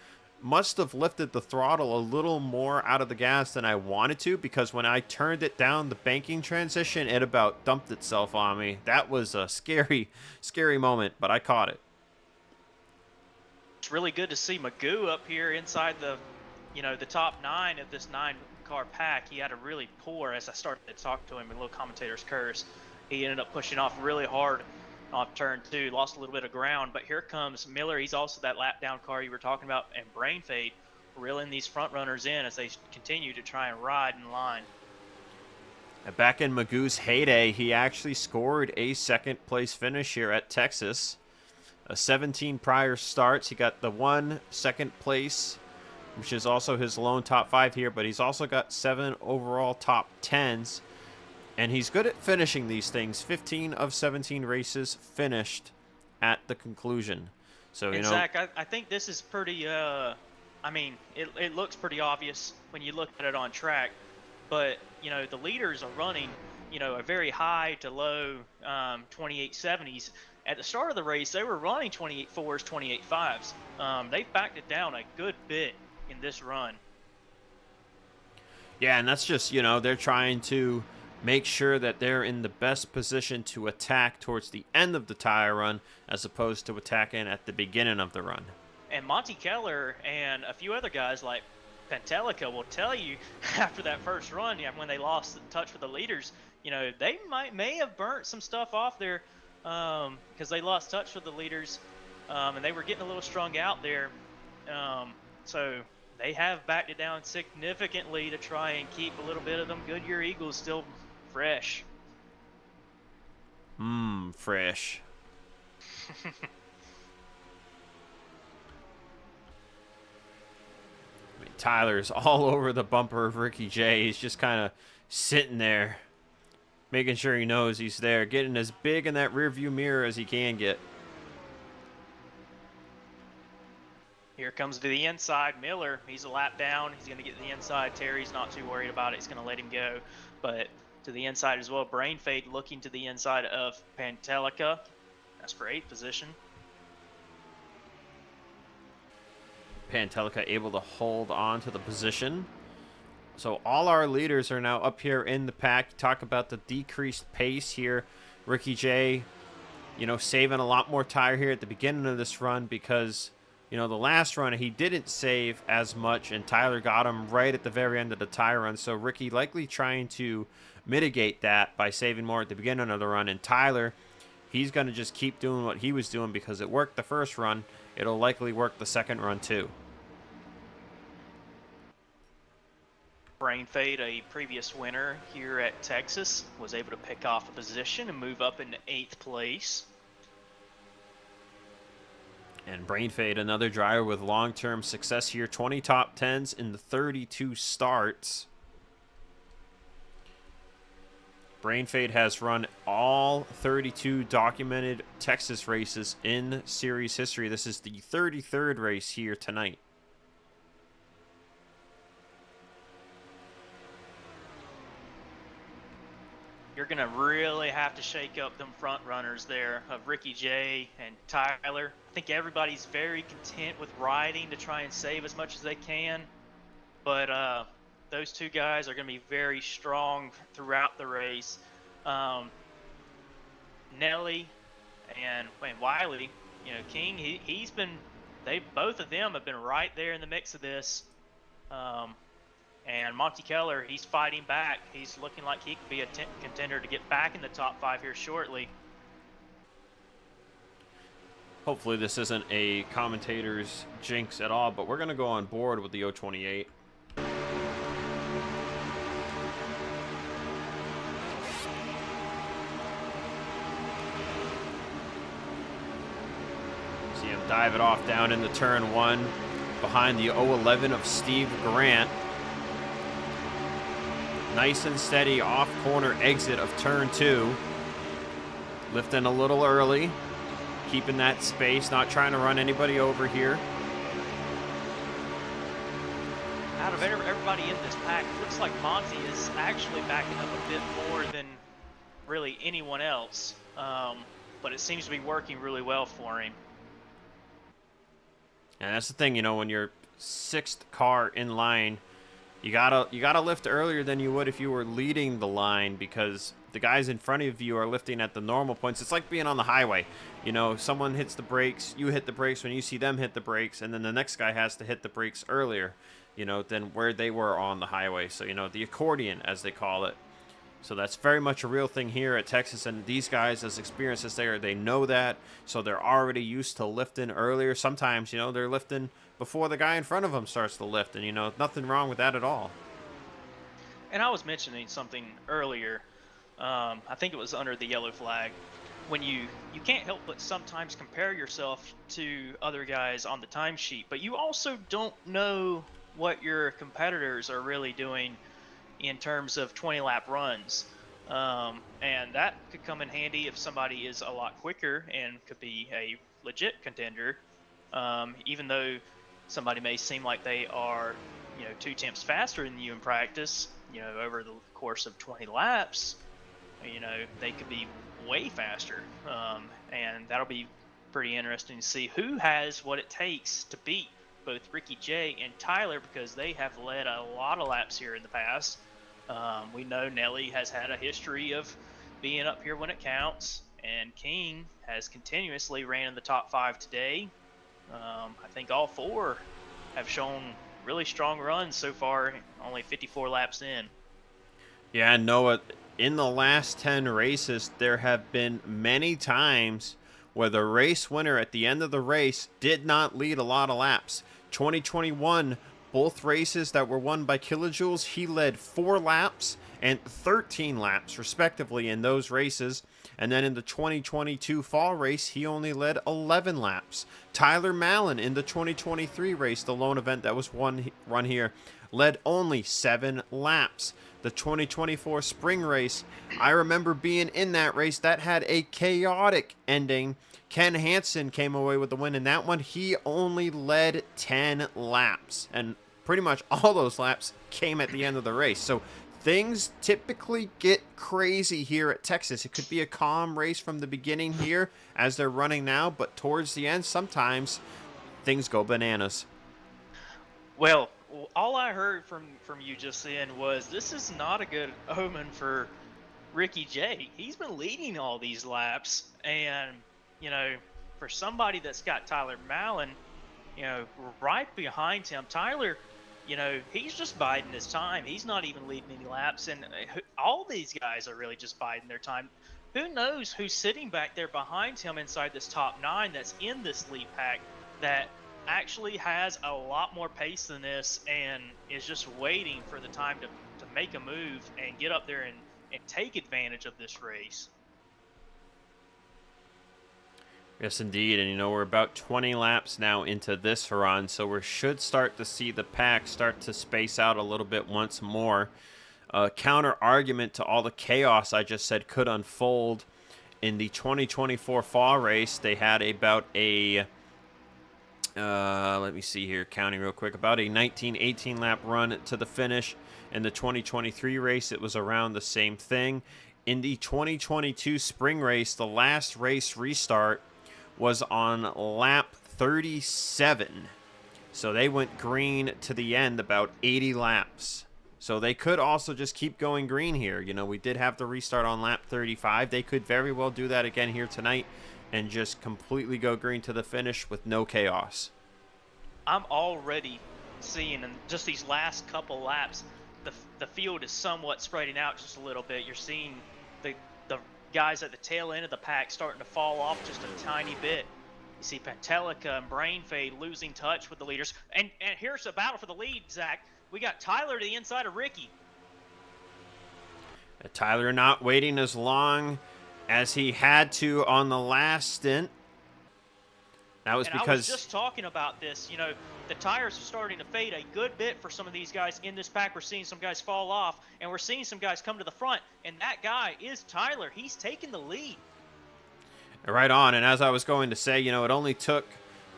must have lifted the throttle a little more out of the gas than I wanted to, because when I turned it down, the banking transition, it about dumped itself on me. That was a scary, scary moment, but I caught it. It's really good to see Magoo up here inside the, you know, the top 9 of this 9-car pack. He had a really poor, as I started to talk to him, a little commentator's curse. He ended up pushing off really hard off turn 2, lost a little bit of ground. But here comes Miller. He's also that lap down car you were talking about, and Brain Fade reeling these front runners in as they continue to try and ride in line. And back in Magoo's heyday, he actually scored a 2nd place finish here at Texas. 17 prior starts. He got the 1 2nd place, which is also his lone top 5 here, but he's also got 7 overall top 10s. And he's good at finishing these things. 15 of 17 races finished at the conclusion. So, you know, Zach, I think this is pretty, I mean, it looks pretty obvious when you look at it on track. But, you know, the leaders are running, you know, a very high to low 2870s. At the start of the race, they were running 28.4s, 28.5s. They've backed it down a good bit in this run. Yeah, and that's just, you know, they're trying to make sure that they're in the best position to attack towards the end of the tire run as opposed to attacking at the beginning of the run. And Monty Keller and a few other guys like Pantelica will tell you after that first run, yeah, when they lost touch with the leaders, you know, they may have burnt some stuff off there because they lost touch with the leaders and they were getting a little strung out there. So they have backed it down significantly to try and keep a little bit of them Goodyear Eagles still fresh. Fresh. I mean, Tyler's all over the bumper of Ricky J. He's just kind of sitting there, making sure he knows he's there, getting as big in that rearview mirror as he can get. Here comes to the inside, Miller. He's a lap down. He's going to get to the inside. Terry's not too worried about it. He's going to let him go. But to the inside as well, Brain Fade looking to the inside of Pantelica. That's great position. Pantelica able to hold on to the position. So all our leaders are now up here in the pack. Talk about the decreased pace here. Ricky J, you know, saving a lot more tire here at the beginning of this run because You know, the last run, he didn't save as much, and Tyler got him right at the very end of the tire run. So Ricky likely trying to mitigate that by saving more at the beginning of the run. And Tyler, he's going to just keep doing what he was doing because it worked the first run. It'll likely work the second run too. Brain Fade, a previous winner here at Texas, was able to pick off a position and move up into 8th place. And Brain Fade, another driver with long-term success here. 20 top 10s in the 32 starts. Brain Fade has run all 32 documented Texas races in series history. This is the 33rd race here tonight. You're going to really have to shake up them front runners there of Ricky J and Tyler. I think everybody's very content with riding to try and save as much as they can. But those two guys are going to be very strong throughout the race. Nelly and Wiley, you know, King, he's been, both of them have been right there in the mix of this. And Monty Keller, he's fighting back. He's looking like he could be a contender to get back in the top 5 here shortly. Hopefully this isn't a commentator's jinx at all, but we're going to go on board with the 028. See him dive it off down into turn 1 behind the 011 of Steve Grant. Nice and steady off corner exit of turn 2. Lifting a little early. Keeping that space, not trying to run anybody over here. Out of everybody in this pack, it looks like Monty is actually backing up a bit more than really anyone else. But it seems to be working really well for him. And that's the thing, you know, when you're 6th car in line, you gotta lift earlier than you would if you were leading the line, because the guys in front of you are lifting at the normal points. It's like being on the highway. You know, someone hits the brakes, you hit the brakes when you see them hit the brakes, and then the next guy has to hit the brakes earlier, you know, than where they were on the highway. So, you know, the accordion, as they call it. So that's very much a real thing here at Texas, and these guys, as experienced as they are, they know that, so they're already used to lifting earlier. Sometimes, you know, they're lifting before the guy in front of them starts to lift, and, you know, nothing wrong with that at all. And I was mentioning something earlier, I think it was under the yellow flag, when you can't help but sometimes compare yourself to other guys on the timesheet, but you also don't know what your competitors are really doing in terms of 20-lap runs. And that could come in handy if somebody is a lot quicker and could be a legit contender, even though somebody may seem like they are, you know, 2 tenths faster than you in practice. You know, over the course of 20 laps, you know, they could be way faster. And that'll be pretty interesting to see who has what it takes to beat both Ricky J and Tyler, because they have led a lot of laps here in the past. We know Nelly has had a history of being up here when it counts, and King has continuously ran in the top 5 today. I think all 4 have shown really strong runs so far, only 54 laps in. Yeah, Noah, in the last 10 races, there have been many times where the race winner at the end of the race did not lead a lot of laps. 2021, both races that were won by Kilojoules, he led 4 laps and 13 laps respectively in those races. And then in the 2022 fall race, he only led 11 laps. Tyler Mallon in the 2023 race, the lone event that was run here, led only 7 laps. The 2024 spring race, I remember being in that race. That had a chaotic ending. Ken Hansen came away with the win in that one. He only led 10 laps, and pretty much all those laps came at the end of the race. So things typically get crazy here at Texas. It could be a calm race from the beginning here as they're running now, but towards the end, sometimes things go bananas. Well, all I heard from you just then was this is not a good omen for Ricky J. He's been leading all these laps, and, you know, for somebody that's got Tyler Mallon you know, right behind him. Tyler, you know, he's just biding his time. He's not even leading any laps, and all these guys are really just biding their time. Who knows who's sitting back there behind him inside this top 9 that's in this lead pack that actually has a lot more pace than this and is just waiting for the time to make a move and get up there and take advantage of this race. Yes, indeed. And, you know, we're about 20 laps now into this run, so we should start to see the pack start to space out a little bit once more. Counter argument to all the chaos I just said could unfold in the 2024 fall race. They had about a, let me see here, counting real quick, about a 18 lap run to the finish. In the 2023 race, it was around the same thing. In the 2022 spring race, the last race restart was on lap 37. So they went green to the end about 80 laps. So they could also just keep going green here. You know, we did have the restart on lap 35. They could very well do that again here tonight and just completely go green to the finish with no chaos. I'm already seeing in just these last couple laps, the field is somewhat spreading out just a little bit. You're seeing the guys at the tail end of the pack starting to fall off just a tiny bit. You see Pantelica and Brainfade losing touch with the leaders. And here's a battle for the lead, Zach. We got Tyler to the inside of Ricky. Tyler not waiting as long as he had to on the last stint. That was because I was just talking about this. You know, the tires are starting to fade a good bit for some of these guys in this pack. We're seeing some guys fall off, and we're seeing some guys come to the front. And that guy is Tyler. He's taking the lead. Right on. And as I was going to say, you know, it only took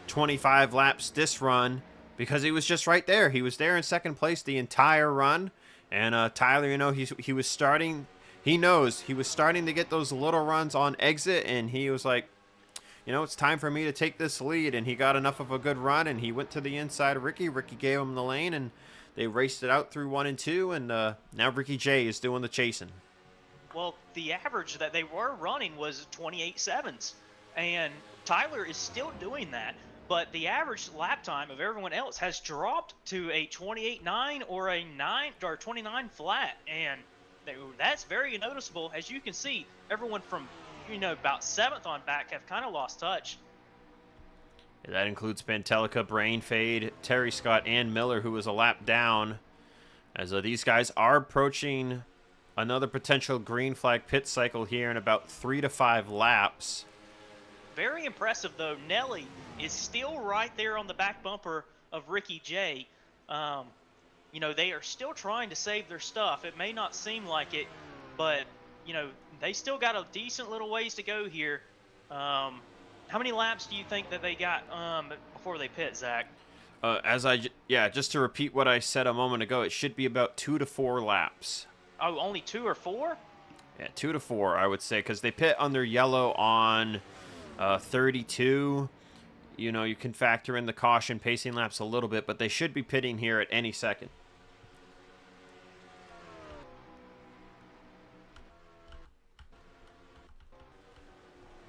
25 laps this run because he was just right there. He was there in second place the entire run. And Tyler, you know, he was starting. He knows he was starting to get those little runs on exit, and he was like, you know, it's time for me to take this lead. And he got enough of a good run, and he went to the inside of Ricky. Ricky gave him the lane, and they raced it out through 1 and 2. And now Ricky J is doing the chasing. Well, the average that they were running was 28.7s, and Tyler is still doing that. But the average lap time of everyone else has dropped to a 28.9 or a 9 or 29 flat, and that's very noticeable. As you can see, everyone from, you know, about 7th on back have kind of lost touch. Yeah, that includes Pantelica, Brainfade, Terry Scott, and Miller, who was a lap down. As these guys are approaching another potential green flag pit cycle here in about 3 to 5 laps. Very impressive, though. Nelly is still right there on the back bumper of Ricky J. You know, they are still trying to save their stuff. It may not seem like it, but, you know, they still got a decent little ways to go here. How many laps do you think that they got before they pit, Zach? Just to repeat what I said a moment ago, it should be about 2 to 4 laps. Oh, only 2 or 4? Yeah, 2 to 4, I would say, because they pit under yellow on 32. You know, you can factor in the caution pacing laps a little bit, but they should be pitting here at any second.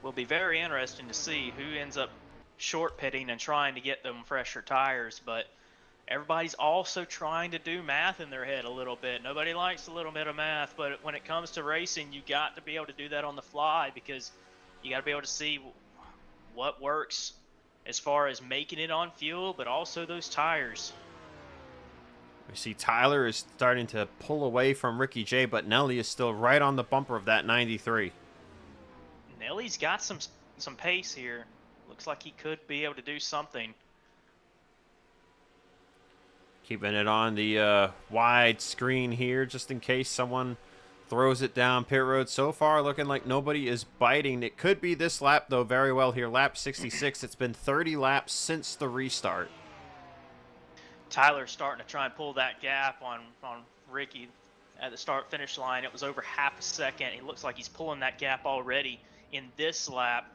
Will be very interesting to see who ends up short pitting and trying to get them fresher tires, but everybody's also trying to do math in their head a little bit. Nobody likes a little bit of math, but when it comes to racing, you got to be able to do that on the fly because you got to be able to see what works as far as making it on fuel, but also those tires. We see Tyler is starting to pull away from Ricky J, but Nelly is still right on the bumper of that 93. Nelly's got some pace here. Looks like he could be able to do something. Keeping it on the wide screen here just in case someone throws it down pit road. So far looking like nobody is biting. It could be this lap though very well here. Lap 66. It's been 30 laps since the restart. Tyler's starting to try and pull that gap on Ricky at the start finish line. It was over half a second. It looks like he's pulling that gap already in this lap.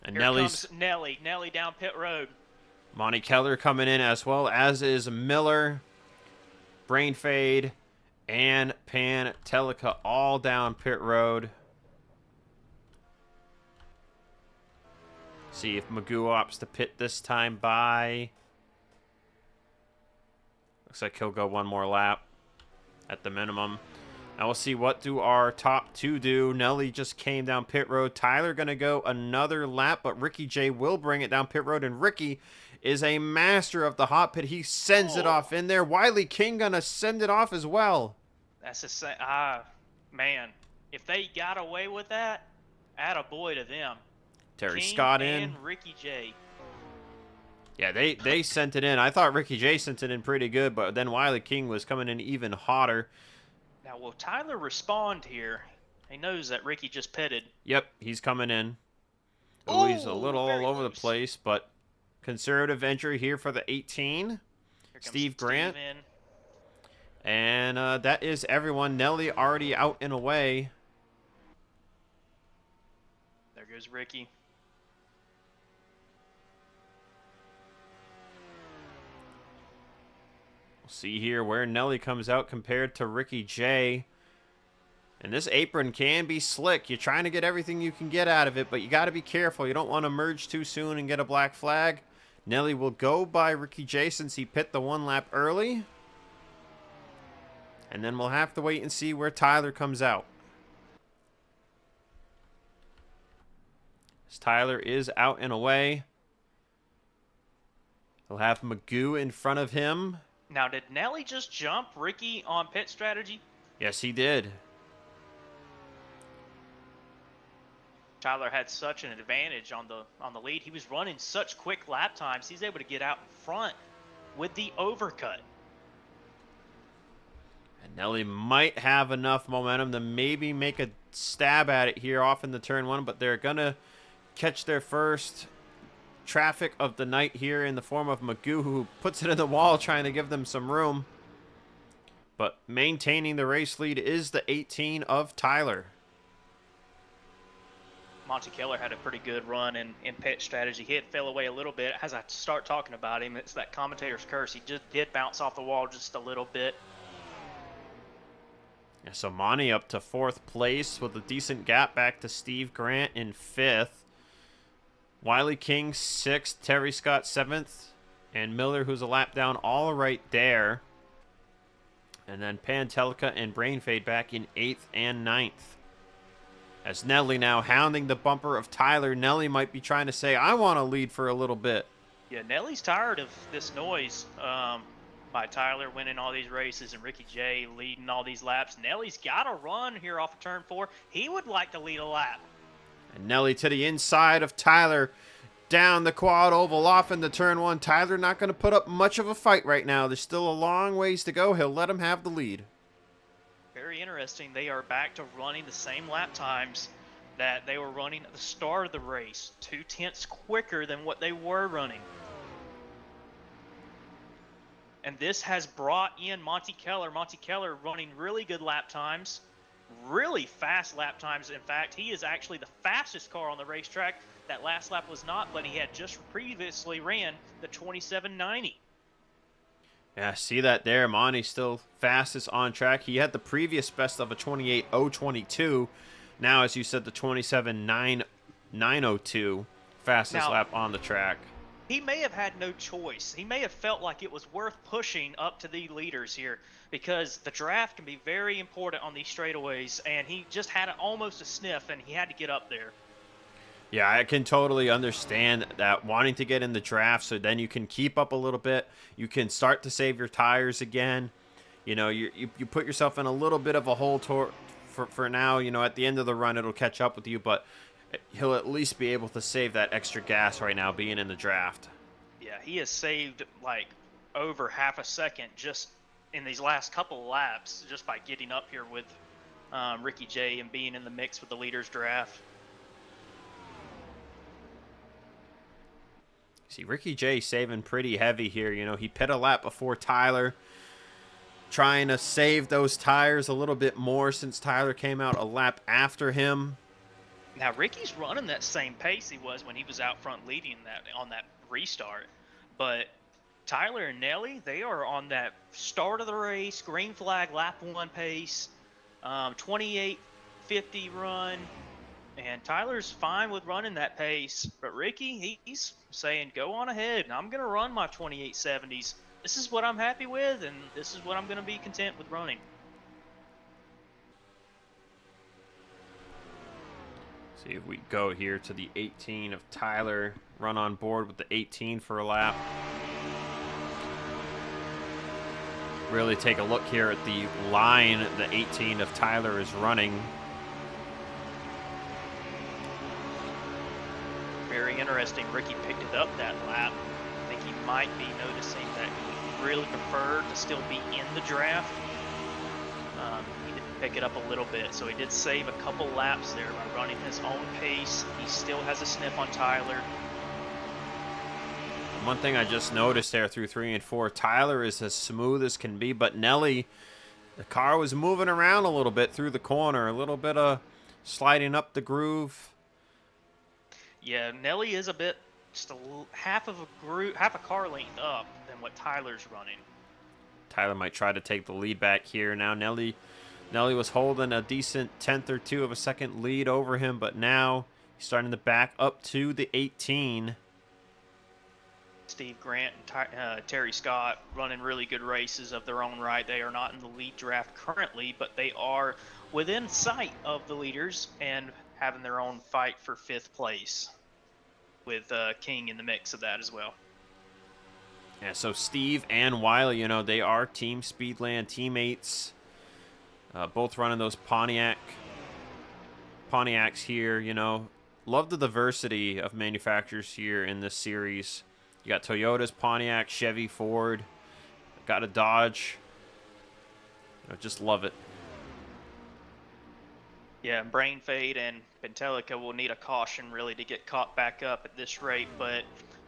And Here comes Nelly down pit road. Monty Keller coming in as well, as is Miller, Brainfade, and Pantelica all down pit road. See if Magoo opts to pit this time by. Looks like he'll go one more lap at the minimum. Now we'll see what do our top two do. Nelly just came down pit road. Tyler going to go another lap, but Ricky J will bring it down pit road, and Ricky is a master of the hot pit. He sends it off in there. Wiley King going to send it off as well. That's the same. Man, if they got away with that, attaboy to them. Terry King Scott in. And Ricky J. Yeah, they sent it in. I thought Ricky J sent it in pretty good, but then Wiley King was coming in even hotter. Now, will Tyler respond here? He knows that Ricky just pitted. Yep, he's coming in. Oh, He's a little all over the loose. place, but conservative entry here for the 18. Here comes Steve Grant. in. And that is everyone. Nelly already out and away. There goes Ricky. We'll see here where Nelly comes out compared to Ricky J. And this apron can be slick. You're trying to get everything you can get out of it, but you got to be careful. You don't want to merge too soon and get a black flag. Nelly will go by Ricky J since he pit the one lap early. And then we'll have to wait and see where Tyler comes out. As Tyler is out and away. He'll have Magoo in front of him. Now, did Nelly just jump Ricky on pit strategy? Yes, he did. Tyler had such an advantage on the lead. He was running such quick lap times. He's able to get out in front with the overcut. And Nelly might have enough momentum to maybe make a stab at it here off in the turn one, but they're going to catch their first traffic of the night here in the form of Magoo, who puts it in the wall trying to give them some room. But maintaining the race lead is the 18 of Tyler. Monty Keller had a pretty good run in pit strategy. He had fell away a little bit. As I start talking about him, it's that commentator's curse. He just did bounce off the wall just a little bit. Yeah, so Monty up to 4th place with a decent gap back to Steve Grant in 5th. Wiley King 6th, Terry Scott 7th, and Miller, who's a lap down, all right there. And then Pantelica and Brain Fade back in 8th and 9th. As Nelly now hounding the bumper of Tyler. Nelly might be trying to say, I want to lead for a little bit. Yeah, Nelly's tired of this noise by Tyler winning all these races and Ricky J leading all these laps. Nelly's got to run here off of turn 4. He would like to lead a lap. And Nelly to the inside of Tyler. Down the quad oval off into turn 1. Tyler not going to put up much of a fight right now. There's still a long ways to go. He'll let him have the lead. Very interesting. They are back to running the same lap times that they were running at the start of the race. 0.2 quicker than what they were running. And this has brought in Monty Keller. Monty Keller running really good lap times. Really fast lap times. In fact, he is actually the fastest car on the racetrack. That last lap was not, but he had just previously ran the 27.90. Yeah, see that there. Monty's still fastest on track. He had the previous best of a 28.022. Now, as you said, the 27.902 fastest lap on the track. He may have had no choice. He may have felt like it was worth pushing up to the leaders here because the draft can be very important on these straightaways, and he just had almost a sniff, and he had to get up there. Yeah, I can totally understand that, wanting to get in the draft so then you can keep up a little bit. You can start to save your tires again. You know, you put yourself in a little bit of a hole for now. You know, at the end of the run, it'll catch up with you, but he'll at least be able to save that extra gas right now being in the draft. Yeah, he has saved like over half a second just in these last couple of laps just by getting up here with Ricky J and being in the mix with the leaders draft. See, Ricky J saving pretty heavy here. You know, he pit a lap before Tyler, trying to save those tires a little bit more since Tyler came out a lap after him. Now, Ricky's running that same pace he was when he was out front leading that on that restart. But Tyler and Nelly, they are on that start of the race, green flag, lap 1 pace, 28.50 run. And Tyler's fine with running that pace, but Ricky, he's saying, go on ahead. I'm going to run my 2870s. This is what I'm happy with, and this is what I'm going to be content with running. See if we go here to the 18 of Tyler. Run on board with the 18 for a lap. Really take a look here at the line the 18 of Tyler is running. Very interesting. Ricky picked it up that lap. I think he might be noticing that he really preferred to still be in the draft. He did pick it up a little bit, so he did save a couple laps there by running his own pace. He still has a sniff on Tyler. One thing I just noticed there through 3 and 4, Tyler is as smooth as can be, but Nelly, the car was moving around a little bit through the corner, a little bit of sliding up the groove. Yeah, Nelly is a bit, just half a car length up than what Tyler's running. Tyler might try to take the lead back here. Now Nelly was holding a decent 10th or 2 of a second lead over him, but now he's starting to back up to the 18. Steve Grant and Terry Scott running really good races of their own right. They are not in the lead draft currently, but they are within sight of the leaders and having their own fight for 5th place, with King in the mix of that as well. Yeah, so Steve and Wiley, you know, they are Team Speedland teammates. Both running those Pontiacs here, you know. Love the diversity of manufacturers here in this series. You got Toyotas, Pontiac, Chevy, Ford. Got a Dodge. I just love it. Yeah, Brain Fade and Pentelica will need a caution really to get caught back up at this rate. But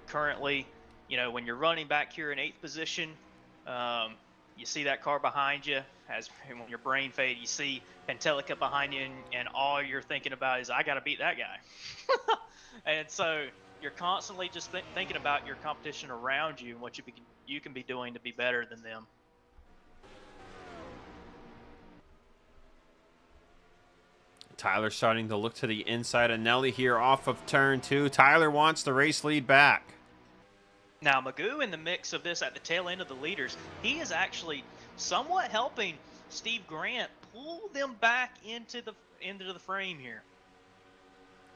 currently, you know, when you're running back here in 8th position, you see that car behind you. When you're Brain Fade, you see Pentelica behind you, and all you're thinking about is, I got to beat that guy. And so you're constantly just thinking about your competition around you and what you can be doing to be better than them. Tyler starting to look to the inside of Nelly here off of turn 2. Tyler wants the race lead back. Now, Magoo in the mix of this at the tail end of the leaders, he is actually somewhat helping Steve Grant pull them back into the frame here.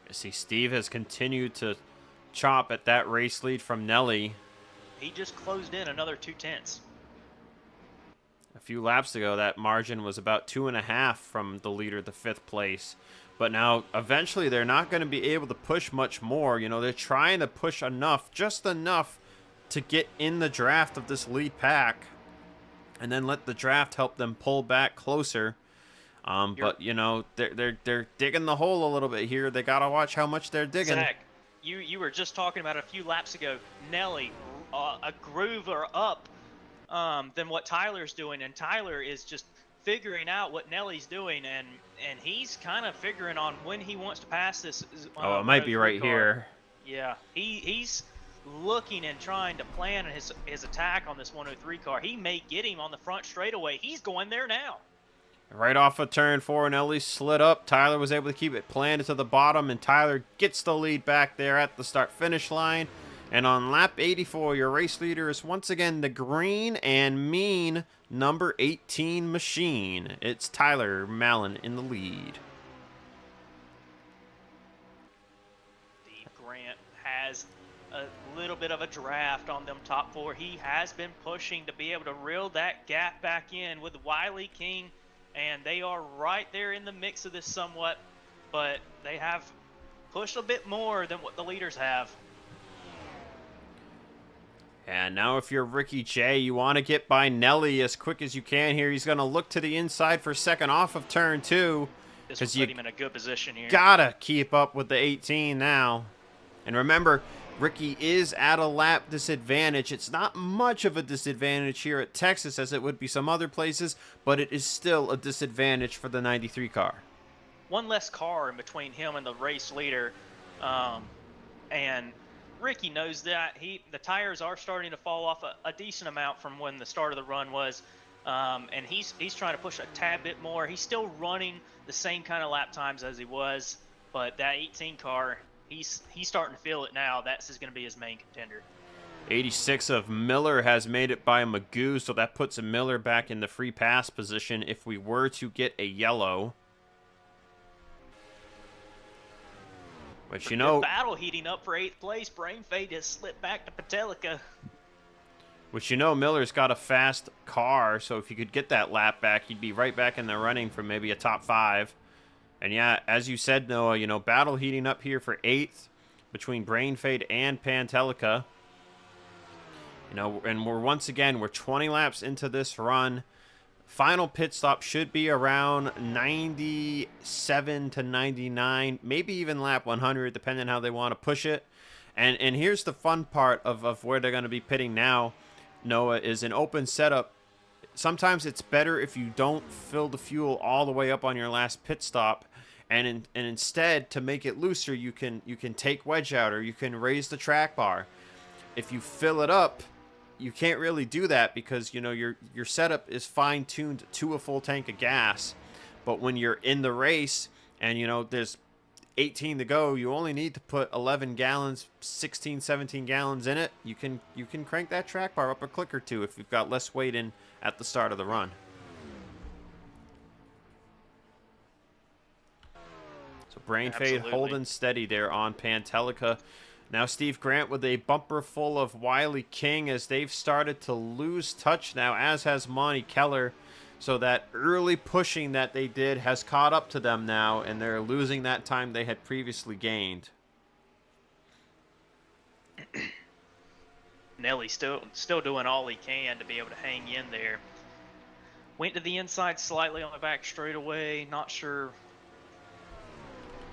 You see, Steve has continued to chop at that race lead from Nelly. He just closed in another 2/10. A few laps ago, that margin was about 2.5 from the leader to 5th place. But now, eventually, they're not going to be able to push much more. You know, they're trying to push enough, just enough, to get in the draft of this lead pack, and then let the draft help them pull back closer. But you know, they're digging the hole a little bit here. They gotta watch how much they're digging. Zach, you were just talking about a few laps ago, Nelly, a groove or up than what Tyler's doing, and Tyler is just figuring out what Nelly's doing, and he's kind of figuring on when he wants to pass this. Oh, it might be right car. here. Yeah, he's looking and trying to plan his attack on this 103 car. He may get him on the front straightaway. He's going there now. Right off of turn 4, Nelly slid up. Tyler was able to keep it planted to the bottom, and Tyler gets the lead back there at the start-finish line. And on lap 84, your race leader is once again the green and mean number 18 machine. It's Tyler Mallon in the lead. Steve Grant has a little bit of a draft on them top 4. He has been pushing to be able to reel that gap back in with Wiley, King, and they are right there in the mix of this somewhat, but they have pushed a bit more than what the leaders have. And now if you're Ricky J, you want to get by Nelly as quick as you can here. He's going to look to the inside for second off of turn 2. This will put him in a good position here. Gotta keep up with the 18 now. And remember, Ricky is at a lap disadvantage. It's not much of a disadvantage here at Texas as it would be some other places, but it is still a disadvantage for the 93 car. One less car in between him and the race leader, and Ricky knows that. The tires are starting to fall off a decent amount from when the start of the run was, and he's trying to push a tad bit more. He's still running the same kind of lap times as he was, But that 18 car, he's starting to feel it now. That's going to be his main contender. 86 of Miller has made it by Magoo, so that puts Miller back in the free pass position if we were to get a yellow. But you know, battle heating up for 8th place. Brain Fade has slipped back to Patelica. Which, you know, Miller's got a fast car, so if you could get that lap back, he'd be right back in the running for maybe a top 5. And yeah, as you said, Noah, you know, battle heating up here for 8th between Brain Fade and Pantelica. You know, and we're 20 laps into this run. Final pit stop should be around 97 to 99, maybe even lap 100, depending on how they want to push it. And here's the fun part of where they're going to be pitting now, Noah, is an open setup. Sometimes it's better if you don't fill the fuel all the way up on your last pit stop, and instead, to make it looser, you can take wedge out, or you can raise the track bar. If you fill it up, you can't really do that because, you know, your setup is fine-tuned to a full tank of gas. But when you're in the race and, you know, there's 18 to go, you only need to put 11 gallons, 16, 17 gallons in it. You can crank that track bar up a click or two if you've got less weight in at the start of the run. So Brain Fade holding steady there on Pantelica. Now Steve Grant with a bumper full of Wiley King as they've started to lose touch now, as has Monty Keller. So that early pushing that they did has caught up to them now, and they're losing that time they had previously gained. Nelly still doing all he can to be able to hang in there. Went to the inside slightly on the back straightaway. Not sure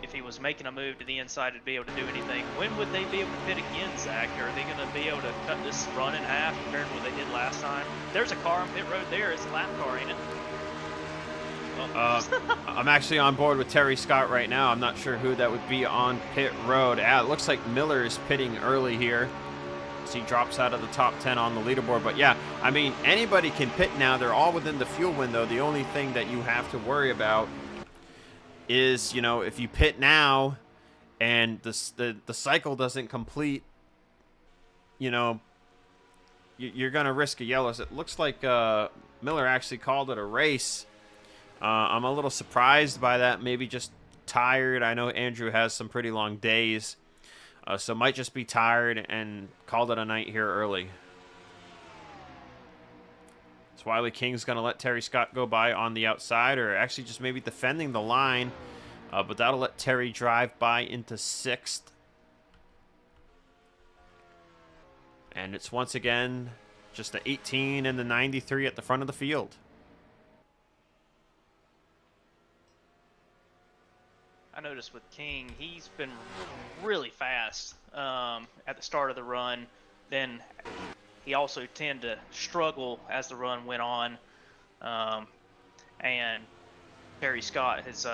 if he was making a move to the inside to be able to do anything. When would they be able to pit again, Zach? Are they going to be able to cut this run in half compared to what they did last time? There's a car on pit road there. It's a lap car, ain't it? I'm actually on board with Terry Scott right now. I'm not sure who that would be on pit road. It looks like Miller is pitting early here, as he drops out of the top 10 on the leaderboard. But yeah, I mean, anybody can pit now. They're all within the fuel window. The only thing that you have to worry about is, you know, if you pit now and the cycle doesn't complete, you know, you're going to risk a yellow. So it looks like Miller actually called it a race. I'm a little surprised by that. Maybe just tired. I know Andrew has some pretty long days, so might just be tired and called it a night here early. So Wiley King's going to let Terry Scott go by on the outside, or actually just maybe defending the line. But that'll let Terry drive by into 6th. And it's once again just the 18 and the 93 at the front of the field. I noticed with King, he's been really fast at the start of the run. Then he also tended to struggle as the run went on. And Terry Scott has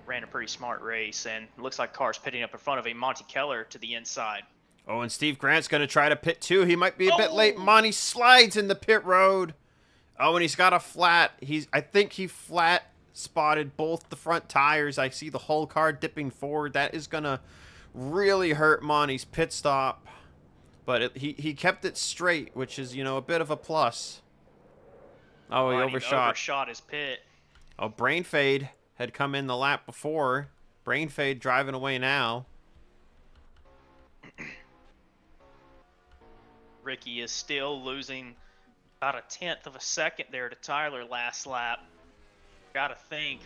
ran a pretty smart race, and it looks like cars pitting up in front of a Monty Keller to the inside. Oh, and Steve Grant's going to try to pit too. He might be a bit late. Monty slides in the pit road. Oh, and he's got a flat. I think he flat spotted both the front tires. I see the whole car dipping forward. That is going to really hurt Monty's pit stop. But he kept it straight, which is, you know, a bit of a plus. Oh, he overshot his pit. Oh, Brain Fade had come in the lap before. Brain Fade driving away now. Ricky is still losing about a 1/10 of a second there to Tyler last lap. Got to think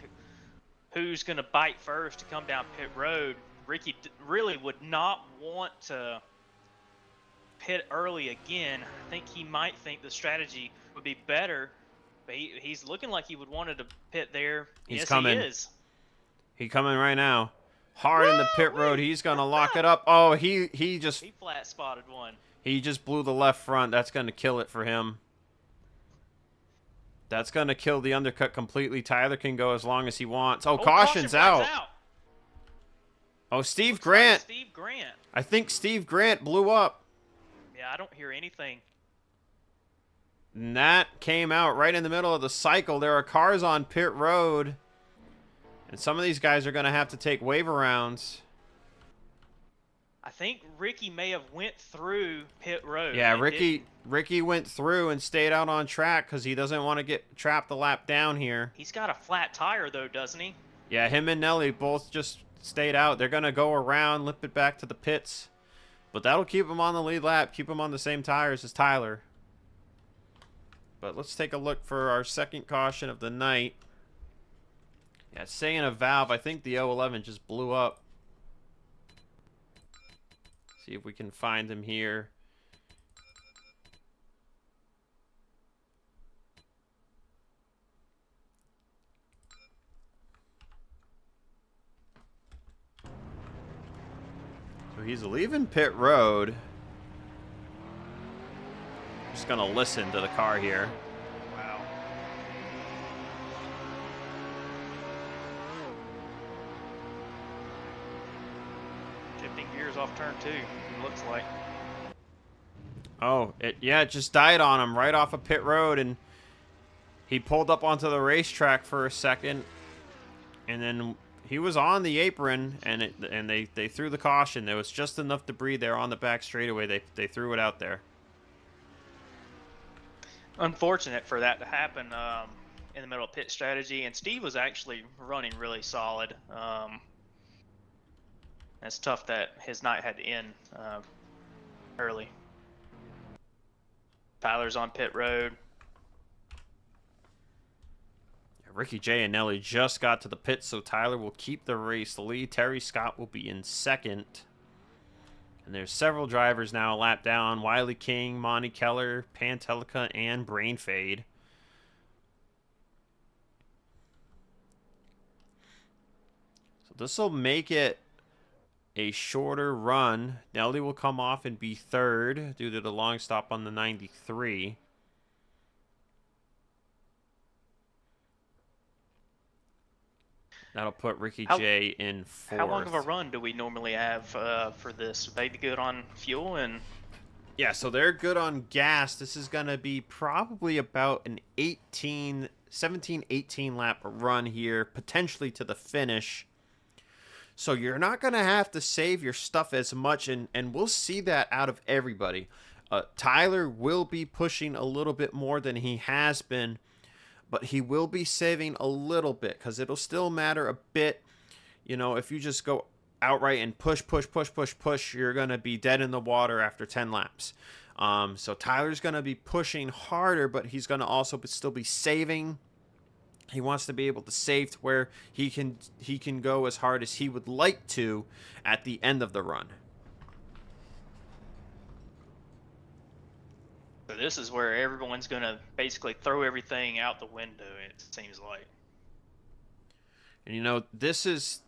who's going to bite first to come down pit road. Ricky really would not want to pit early again. I think he might think the strategy would be better, but he's looking like he would wanted to pit there. He's coming. He is. He's coming right now. Hard in the pit road. He's going to lock it up. Oh, he flat spotted one. He just blew the left front. That's going to kill it for him. That's going to kill the undercut completely. Tyler can go as long as he wants. Oh, caution's out. Oh, Steve Grant. Steve Grant. I think Steve Grant blew up. Yeah, I don't hear anything. And that came out right in the middle of the cycle. There are cars on pit road. And some of these guys are going to have to take wave arounds. I think Ricky may have went through pit road. Yeah, Ricky went through and stayed out on track because he doesn't want to get trapped the lap down here. He's got a flat tire, though, doesn't he? Yeah, him and Nelly both just stayed out. They're going to go around, limp it back to the pits. But that'll keep him on the lead lap, keep him on the same tires as Tyler. But let's take a look for our second caution of the night. Yeah, it's saying a valve. I think the 011 just blew up. See if we can find him here. So he's leaving pit road. Just gonna listen to the car here. Wow. Shifting gears off turn 2, it looks like. Oh, it just died on him right off of pit road, and he pulled up onto the racetrack for a second, and then he was on the apron, and they threw the caution. There was just enough debris there on the back straightaway. They threw it out there. Unfortunate for that to happen in the middle of pit strategy, and Steve was actually running really solid. It's tough that his night had to end early. Tyler's on pit road. Ricky J and Nelly just got to the pits, so Tyler will keep the race lead. Terry Scott will be in second. And there's several drivers now a lap down. Wiley King, Monty Keller, Pantelica, and Brain Fade. So this will make it a shorter run. Nelly will come off and be third due to the long stop on the 93. That'll put Ricky J in fourth. How long of a run do we normally have for this? Are they good on fuel? And yeah, so they're good on gas. This is going to be probably about an 17, 18 lap run here, potentially to the finish. So you're not going to have to save your stuff as much, and we'll see that out of everybody. Tyler will be pushing a little bit more than he has been, but he will be saving a little bit because it'll still matter a bit. You know, if you just go outright and push, you're going to be dead in the water after 10 laps. So Tyler's going to be pushing harder, but he's going to also still be saving. He wants to be able to save to where he can go as hard as he would like to at the end of the run. so this is where everyone's going to basically throw everything out the window, it seems like. And, you know, this is,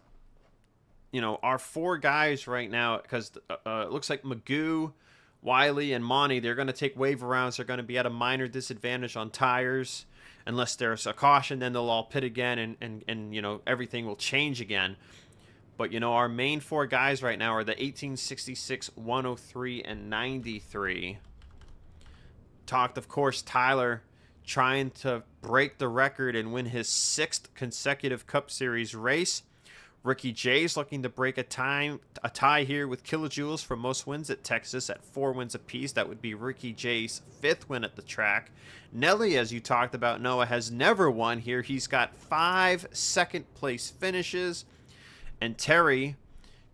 you know, our four guys right now, because it looks like Magoo, Wiley, and Monty, they're going to take wave arounds. They're going to be at a minor disadvantage on tires. Unless there's a caution, then they'll all pit again, and you know, everything will change again. But, you know, our main four guys right now are the 1866, 103, and 93. Talked, of course, Tyler trying to break the record and win his 6th consecutive Cup Series race. Ricky J's looking to break a tie here with Kilojoules for most wins at Texas at 4 wins apiece. That would be Ricky J's 5th win at the track. Nelly, as you talked about, Noah, has never won here. He's got 5 second-place finishes. And Terry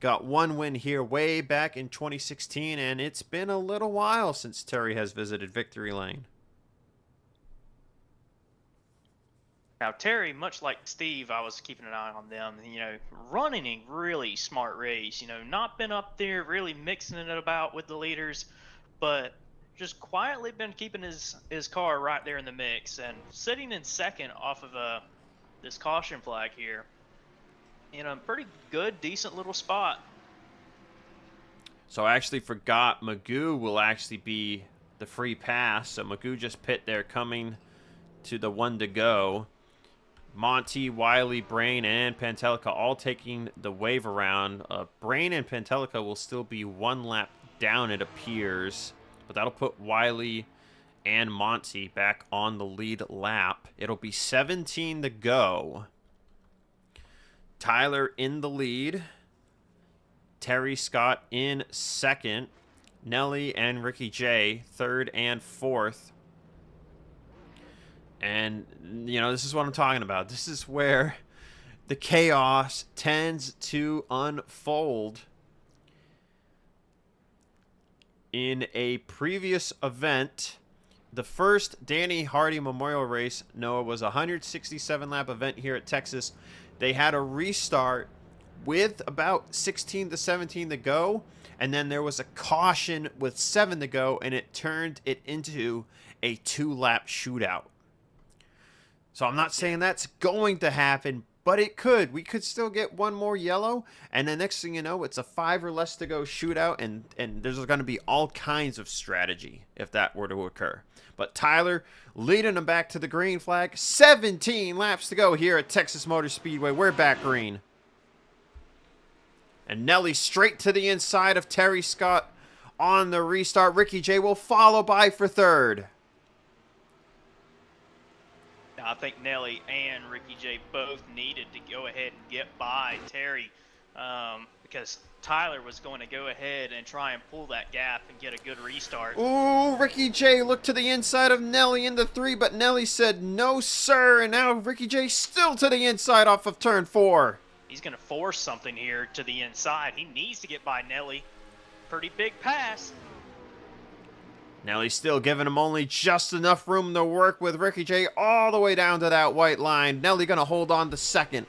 got 1 win here way back in 2016, and it's been a little while since Terry has visited Victory Lane. Now, Terry, much like Steve, I was keeping an eye on them, you know, running a really smart race, you know, not been up there really mixing it about with the leaders, but just quietly been keeping his car right there in the mix and sitting in second off of this caution flag here in a pretty good, decent little spot. So I actually forgot Magoo will actually be the free pass. So Magoo just pit there coming to the 1 to go. Monty, Wiley, Brain, and Pantelica all taking the wave around. Brain and Pantelica will still be 1 lap down, it appears. But that'll put Wiley and Monty back on the lead lap. It'll be 17 to go. Tyler in the lead. Terry Scott in second. Nelly and Ricky J third and fourth. And, you know, this is what I'm talking about. This is where the chaos tends to unfold. In a previous event, the first Danny Hardy Memorial Race, Noah, was a 167-lap event here at Texas. They had a restart with about 16 to 17 to go, and then there was a caution with 7 to go, and it turned it into a 2-lap shootout. So I'm not saying that's going to happen, but it could. We could still get one more yellow, and the next thing you know, it's a 5 or less to go shootout, and there's going to be all kinds of strategy if that were to occur. But Tyler leading them back to the green flag. 17 laps to go here at Texas Motor Speedway. We're back green. And Nelly straight to the inside of Terry Scott on the restart. Ricky J will follow by for third. I think Nelly and Ricky J both needed to go ahead and get by Terry because Tyler was going to go ahead and try and pull that gap and get a good restart. Ooh, Ricky J looked to the inside of Nelly in the 3, but Nelly said no, sir. And now Ricky J still to the inside off of turn 4. He's going to force something here to the inside. He needs to get by Nelly. Pretty big pass. Nelly's still giving him only just enough room to work with Ricky J all the way down to that white line. Nelly going to hold on to second.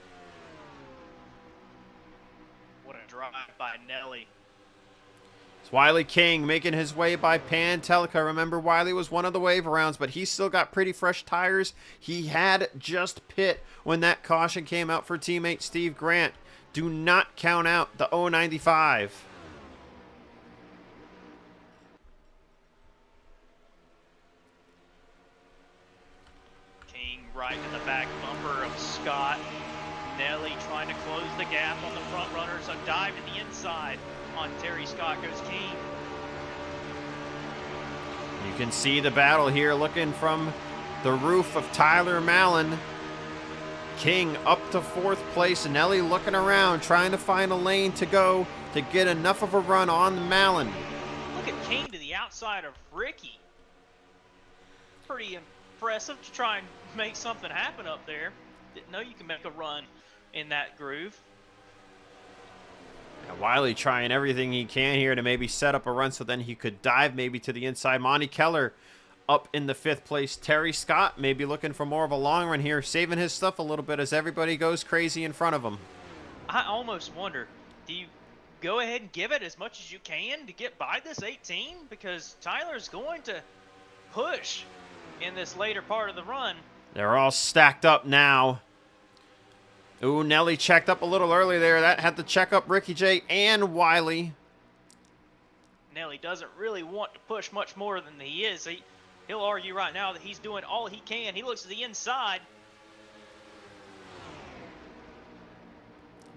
What a drive by Nelly. It's Wiley King making his way by Pantelica. Remember, Wiley was one of the wave rounds, but he still got pretty fresh tires. He had just pit when that caution came out for teammate Steve Grant. Do not count out the 095. Right in the back bumper of Scott. Nelly trying to close the gap on the front runners. A dive in the inside on Terry Scott goes King. You can see the battle here looking from the roof of Tyler Mallon. King up to 4th place. Nelly looking around, trying to find a lane to go to get enough of a run on Mallon. Look at King to the outside of Ricky. Pretty impressive to try and make something happen up there. Didn't know you can make a run in that groove. And Wiley trying everything he can here to maybe set up a run so then he could dive maybe to the inside. Monty Keller up in the 5th place. Terry Scott maybe looking for more of a long run here, saving his stuff a little bit as everybody goes crazy in front of him. I almost wonder, do you go ahead and give it as much as you can to get by this 18? Because Tyler's going to push in this later part of the run. They're all stacked up now. Ooh, Nelly checked up a little early there. That had to check up Ricky J and Wiley. Nelly doesn't really want to push much more than he is. He'll argue right now that he's doing all he can. He looks to the inside.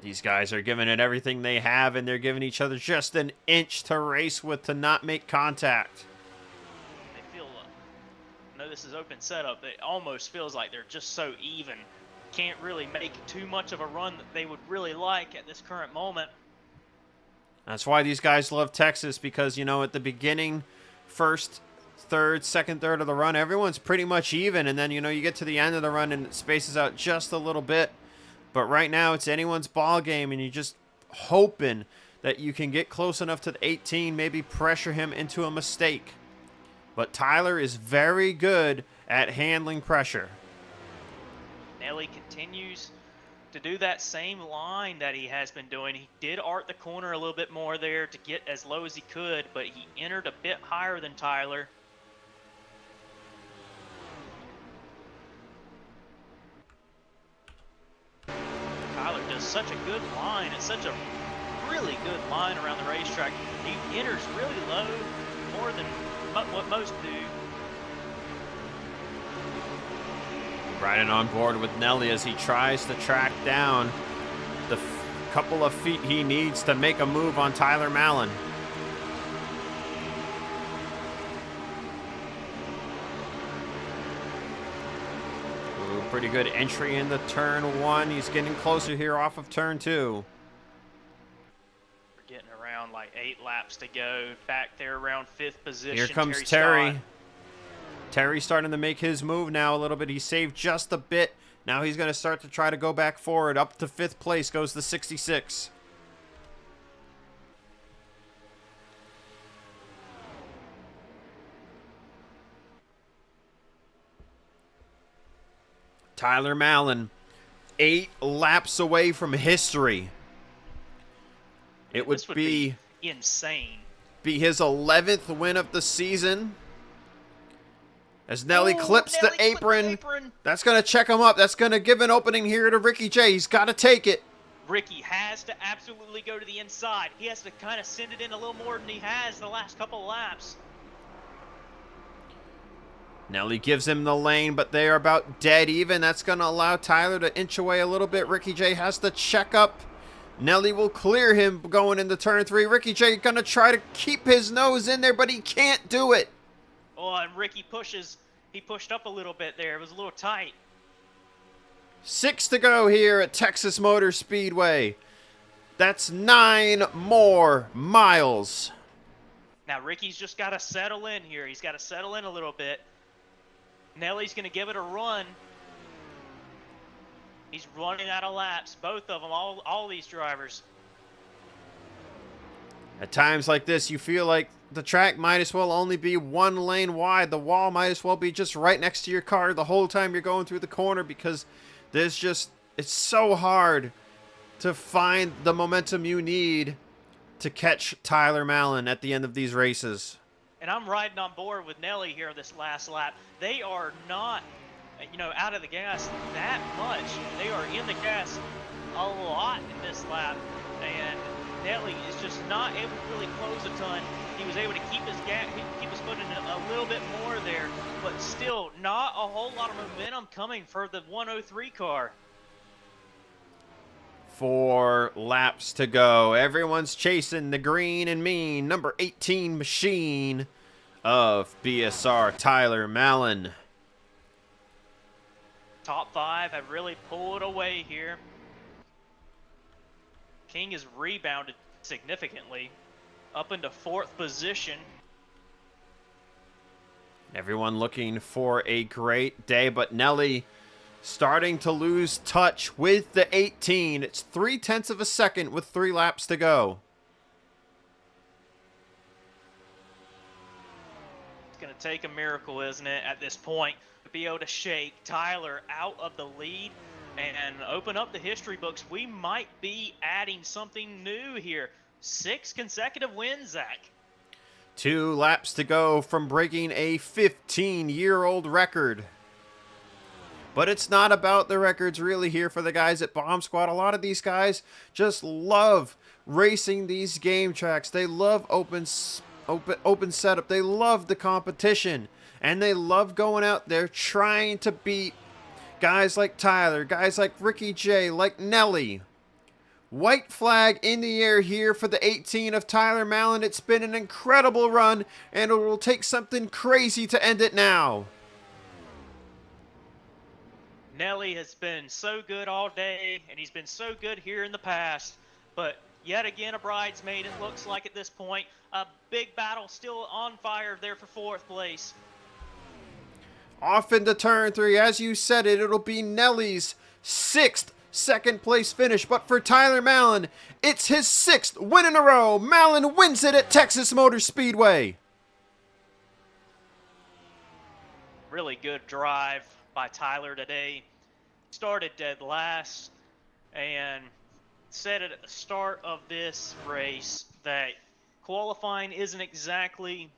These guys are giving it everything they have, and they're giving each other just an inch to race with to not make contact. They feel, I know this is open setup, it almost feels like they're just so even. Can't really make too much of a run that they would really like at this current moment. That's why these guys love Texas, because, you know, at the beginning, first, third, second, third of the run, everyone's pretty much even. And then, you know, you get to the end of the run and it spaces out just a little bit. But right now, it's anyone's ball game, and you're just hoping that you can get close enough to the 18, maybe pressure him into a mistake. But Tyler is very good at handling pressure. Nelly continues to do that same line that he has been doing. He did art the corner a little bit more there to get as low as he could, but he entered a bit higher than Tyler. Tyler does such a good line. It's such a really good line around the racetrack. He enters really low, more than what most do. Riding on board with Nelly as he tries to track down the couple of feet he needs to make a move on Tyler Mallon. Ooh, pretty good entry into turn 1. He's getting closer here off of turn 2. We're getting around like 8 laps to go. Back there around 5th position. Here comes Terry. Terry. Terry's starting to make his move now a little bit. He saved just a bit. Now he's going to start to try to go back forward. Up to 5th place goes the 66. Tyler Mallon, 8 laps away from history. It would be insane. Be his 11th win of the season. As Nelly clips the apron. That's going to check him up. That's going to give an opening here to Ricky J. He's got to take it. Ricky has to absolutely go to the inside. He has to kind of send it in a little more than he has the last couple of laps. Nelly gives him the lane, but they are about dead even. That's going to allow Tyler to inch away a little bit. Ricky J has to check up. Nelly will clear him going into turn 3. Ricky J going to try to keep his nose in there, but he can't do it. Oh, and Ricky pushes. He pushed up a little bit there. It was a little tight. 6 to go here at Texas Motor Speedway. That's 9 more miles. Now, Ricky's just got to settle in here. He's got to settle in a little bit. Nelly's going to give it a run. He's running out of laps. Both of them, all these drivers. At times like this, you feel like the track might as well only be 1 lane wide. The wall might as well be just right next to your car the whole time you're going through the corner, because there's just, it's so hard to find the momentum you need to catch Tyler Mallon at the end of these races. And I'm riding on board with Nelly here this last lap. They are not, out of the gas that much. They are in the gas a lot in this lap. And Nelly is just not able to really close a ton. He was able to keep his foot in a little bit more there, but still not a whole lot of momentum coming for the 103 car. 4 laps to go. Everyone's chasing the green and mean number 18 machine of BSR Tyler Mallon. Top 5 have really pulled away here. King has rebounded significantly up into 4th position. Everyone looking for a great day, but Nelly starting to lose touch with the 18. It's 0.3 of a second with 3 laps to go. It's going to take a miracle, isn't it, at this point, to be able to shake Tyler out of the lead and open up the history books. We might be adding something new here. 6 consecutive wins, Zach. 2 laps to go from breaking a 15-year-old record. But it's not about the records really here for the guys at Bomb Squad. A lot of these guys just love racing these game tracks. They love open setup. They love the competition. And they love going out there trying to beat guys like Tyler, guys like Ricky J, like Nelly. White flag in the air here for the 18 of Tyler Mallon. It's been an incredible run, and it will take something crazy to end it now. Nelly has been so good all day, and he's been so good here in the past. But yet again, a bridesmaid, it looks like at this point. A big battle still on fire there for 4th place. Off into turn 3. As you said it, it'll be Nelly's 6th second place finish. But for Tyler Mallon, it's his 6th win in a row. Mallon wins it at Texas Motor Speedway. Really good drive by Tyler today. Started dead last and said it at the start of this race that qualifying isn't exactly,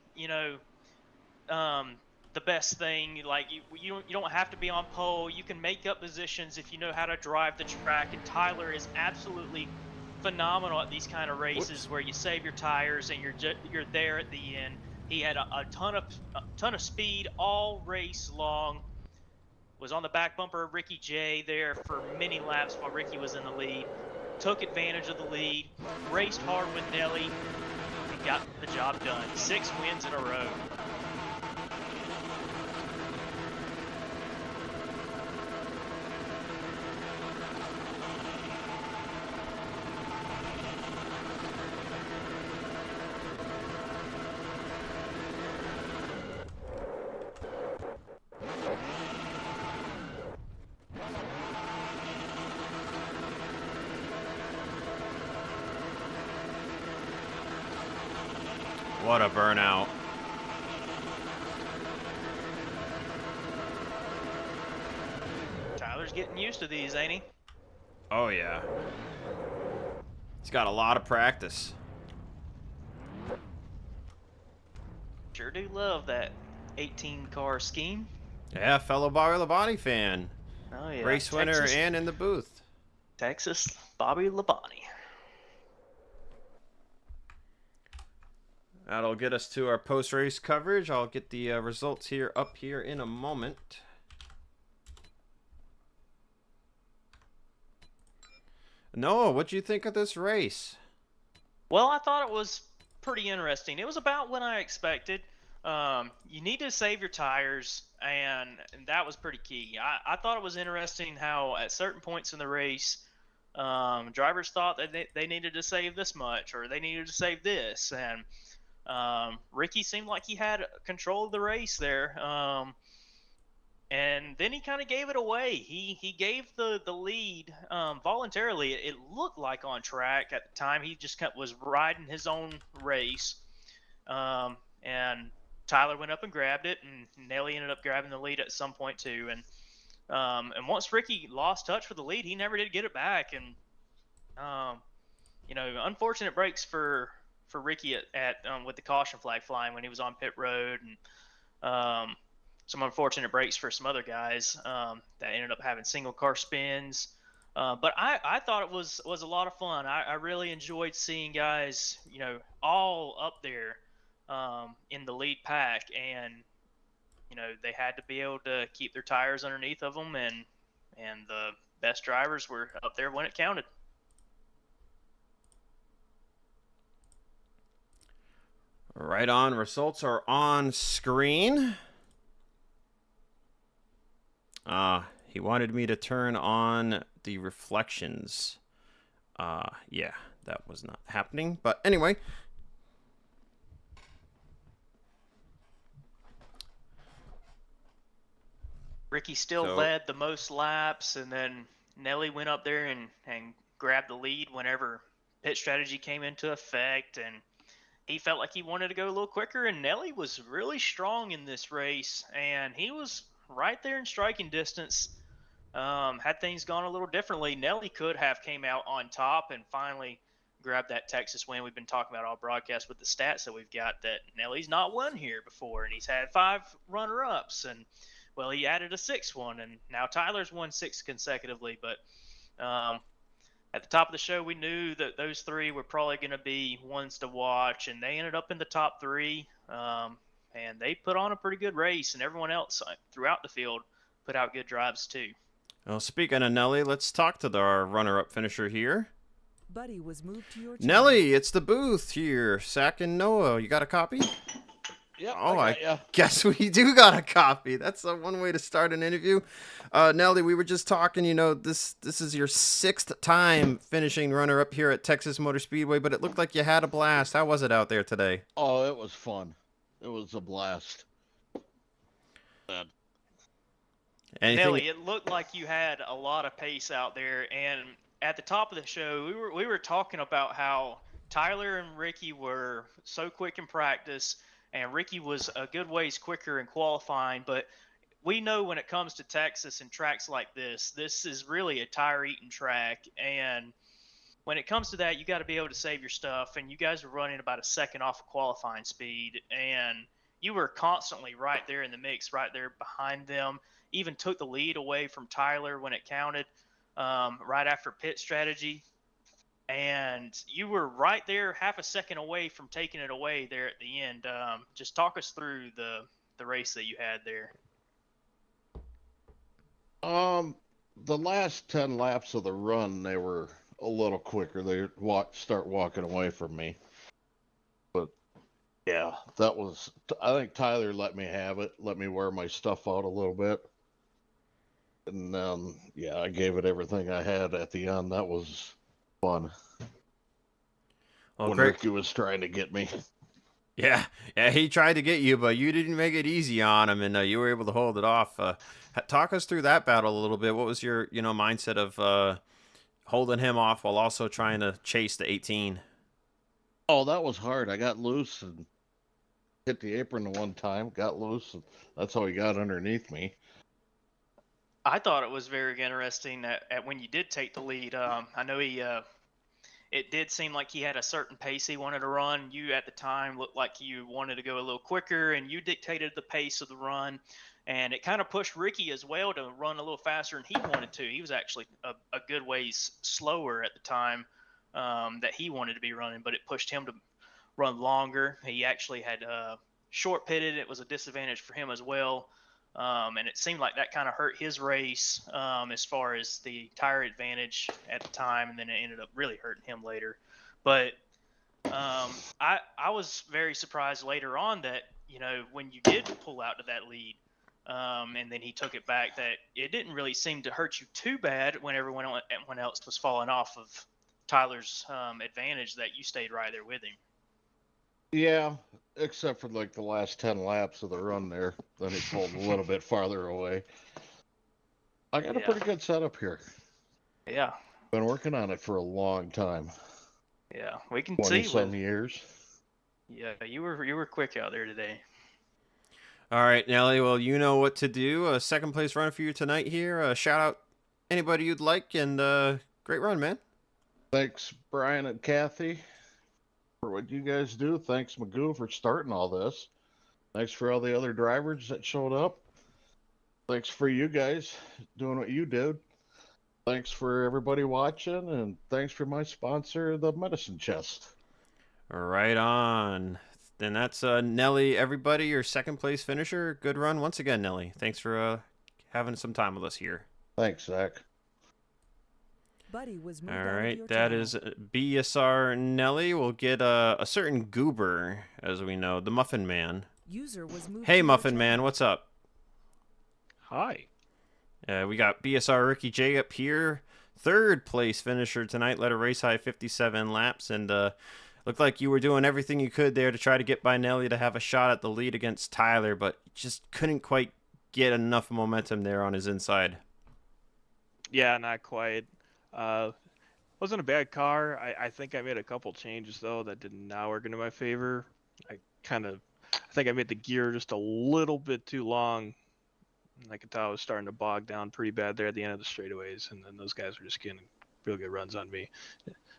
the best thing. Like you don't have to be on pole. You can make up positions if you know how to drive the track. And Tyler is absolutely phenomenal at these kind of races where you save your tires and you're there at the end. He had a ton of speed all race long. Was on the back bumper of Ricky J there for many laps while Ricky was in the lead. Took advantage of the lead. Raced hard with Nelly. And got the job done. 6 wins in a row. What a burnout. Tyler's getting used to these, ain't he? Oh, yeah. He's got a lot of practice. Sure do love that 18-car scheme. Yeah, fellow Bobby Labonte fan. Oh, yeah. Race winner Texas, and in the booth. Texas Bobby Labonte. That'll get us to our post-race coverage. I'll get the results here up here in a moment. Noah, what'd you think of this race? Well, I thought it was pretty interesting. It was about what I expected. You need to save your tires, and that was pretty key. I thought it was interesting how at certain points in the race, drivers thought that they needed to save this much or they needed to save this. And Ricky seemed like he had control of the race there. And then he kind of gave it away. He gave the lead voluntarily. It looked like on track at the time. He just was riding his own race. And Tyler went up and grabbed it, and Nelly ended up grabbing the lead at some point too. And once Ricky lost touch with the lead, he never did get it back. And unfortunate breaks for Ricky at with the caution flag flying when he was on pit road, and some unfortunate breaks for some other guys that ended up having single car spins. But I thought it was a lot of fun. I really enjoyed seeing guys, all up there in the lead pack, and they had to be able to keep their tires underneath of them, and the best drivers were up there when it counted. Right on. Results are on screen. He wanted me to turn on the reflections. Yeah, that was not happening. But anyway. Ricky still led the most laps, and then Nelly went up there and grabbed the lead whenever pit strategy came into effect, and he felt like he wanted to go a little quicker, and Nelly was really strong in this race, and he was right there in striking distance. Had things gone a little differently, Nelly could have came out on top and finally grabbed that Texas win. We've been talking about all broadcast with the stats that we've got that Nelly's not won here before, and he's had 5 runner-ups, and well, he added a 6th one, and now Tyler's won 6 consecutively. But at the top of the show, we knew that those 3 were probably going to be ones to watch, and they ended up in the top 3. And they put on a pretty good race, and everyone else throughout the field put out good drives too. Well, speaking of Nelly, let's talk to our runner-up finisher here. Buddy was moved to your Nelly, it's the booth here. Sack and Noah, you got a copy? Yep, Oh, I guess we do got a copy. That's one way to start an interview. Nelly, we were just talking, this is your 6th time finishing runner-up here at Texas Motor Speedway, but it looked like you had a blast. How was it out there today? Oh, it was fun. It was a blast. Nelly, it looked like you had a lot of pace out there, and at the top of the show, we were talking about how Tyler and Ricky were so quick in practice, and Ricky was a good ways quicker in qualifying, but we know when it comes to Texas and tracks like this is really a tire-eating track, and when it comes to that, you got to be able to save your stuff, and you guys were running about a second off of qualifying speed, and you were constantly right there in the mix, right there behind them, even took the lead away from Tyler when it counted right after pit strategy. And you were right there half a second away from taking it away there at the end. Just talk us through the race that you had there. The last 10 laps of the run, they were a little quicker. They start walking away from me. But yeah, I think Tyler let me have it, let me wear my stuff out a little bit. And yeah, I gave it everything I had at the end. That was fun. Well, when great. Ricky was trying to get me. Yeah, he tried to get you, but you didn't make it easy on him, and you were able to hold it off. Talk us through that battle a little bit. What was your, mindset of holding him off while also trying to chase the 18? Oh, that was hard. I got loose, and hit the apron the one time, got loose, and that's how he got underneath me. I thought it was very interesting at when you did take the lead. I know it did seem like he had a certain pace he wanted to run. You at the time looked like you wanted to go a little quicker, and you dictated the pace of the run. And it kind of pushed Ricky as well to run a little faster than he wanted to. He was actually a good ways slower at the time that he wanted to be running, but it pushed him to run longer. He actually had short pitted. It was a disadvantage for him as well. And it seemed like that kind of hurt his race as far as the tire advantage at the time, and then it ended up really hurting him later. But I was very surprised later on that, you know, when you did pull out to that lead, and then he took it back, that it didn't really seem to hurt you too bad when everyone else was falling off of Tyler's advantage, that you stayed right there with him. Yeah, except for like the last 10 laps of the run there. Then he pulled a little bit farther away. I got a pretty good setup here. Yeah. Been working on it for a long time. Yeah, we can 20 see. some years. Yeah, you were quick out there today. All right, Nelly. Well, you know what to do. A second place run for you tonight here. Shout out anybody you'd like, and great run, man. Thanks, Brian and Kathy, for what you guys do. Thanks, Magoo, for starting all this. Thanks for all the other drivers that showed up. Thanks for you guys doing what you did. Thanks for everybody watching, and thanks for my sponsor, the Medicine Chest. Right on. And that's Nelly, everybody, your second place finisher. Good run once again, Nelly. Thanks for having some time with us here. Thanks, Zach. Buddy was moved All out of right, your that channel. is BSR Nelly. We'll get a certain goober, as we know, the Muffin Man. User was moved to Hey, your Muffin Man, channel. what's up? Hi. We got BSR Ricky J up here. Third place finisher tonight. Led a race high 57 laps, and looked like you were doing everything you could there to try to get by Nelly to have a shot at the lead against Tyler, but just couldn't quite get enough momentum there on his inside. Yeah, not quite. Wasn't a bad car. I think I made a couple changes though that did not work into my favor. I think I made the gear just a little bit too long. I could tell I was starting to bog down pretty bad there at the end of the straightaways, and then those guys were just getting real good runs on me.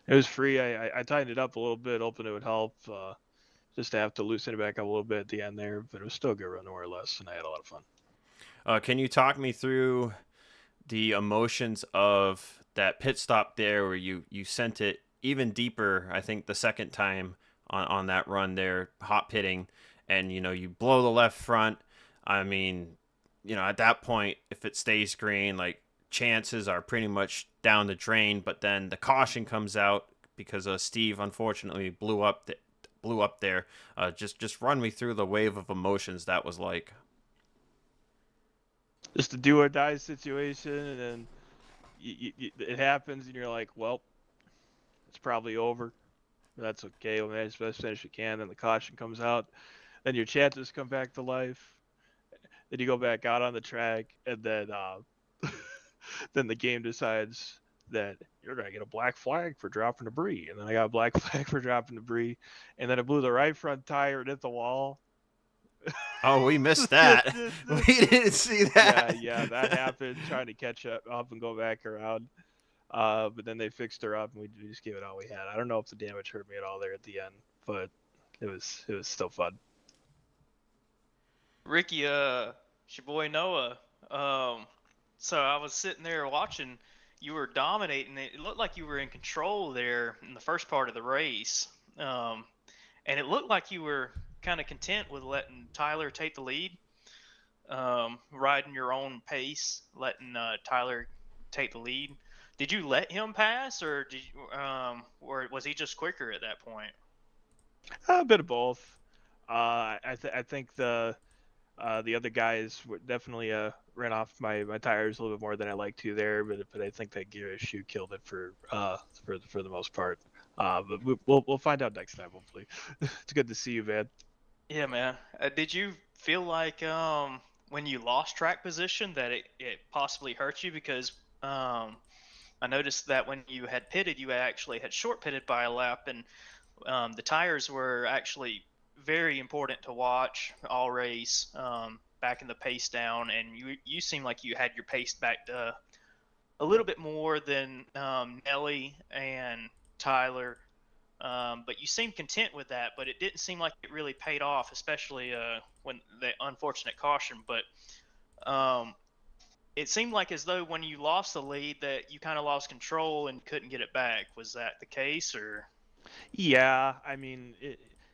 It was free. I tightened it up a little bit, hoping it would help. Just to have to loosen it back up a little bit at the end there, but it was still a good run more or less, and I had a lot of fun. Can you talk me through the emotions of that pit stop there where you sent it even deeper, I think the second time on that run there, hot pitting, and you blow the left front. I mean, at that point, if it stays green, like, chances are pretty much down the drain, but then the caution comes out because Steve unfortunately blew up there. Just run me through the wave of emotions that was like. Just a do or die situation, and then it happens, and you're like, well, it's probably over. That's okay. We'll manage the best finish we can. Then the caution comes out. Then your chances come back to life. Then you go back out on the track, and then then the game decides that you're going to get a black flag for dropping debris. And then I got a black flag for dropping debris. And then I blew the right front tire and hit the wall. Oh, we missed that. We didn't see that. Yeah, that happened, trying to catch up and go back around. But then they fixed her up, and we just gave it all we had. I don't know if the damage hurt me at all there at the end, but it was still fun. Ricky, it's your boy Noah. So I was sitting there watching. You were dominating. It looked like you were in control there in the first part of the race. And it looked like you were kind of content with letting Tyler take the lead, riding your own pace, letting Tyler take the lead. Did you let him pass, or or was he just quicker at that point? A bit of both. I think the other guys definitely ran off my tires a little bit more than I like to there, but I think that gear issue killed it for the most part. But we'll find out next time, hopefully. It's good to see you, man. Yeah, man. Did you feel like when you lost track position that it possibly hurt you? Because I noticed that when you had pitted, you actually had short pitted by a lap, and the tires were actually very important to watch all race, backing the pace down, and you seem like you had your pace backed a little bit more than Nelly and Tyler. But you seemed content with that, but it didn't seem like it really paid off, especially when the unfortunate caution. But it seemed like as though when you lost the lead that you kind of lost control and couldn't get it back. Was that the case, or? Yeah, I mean,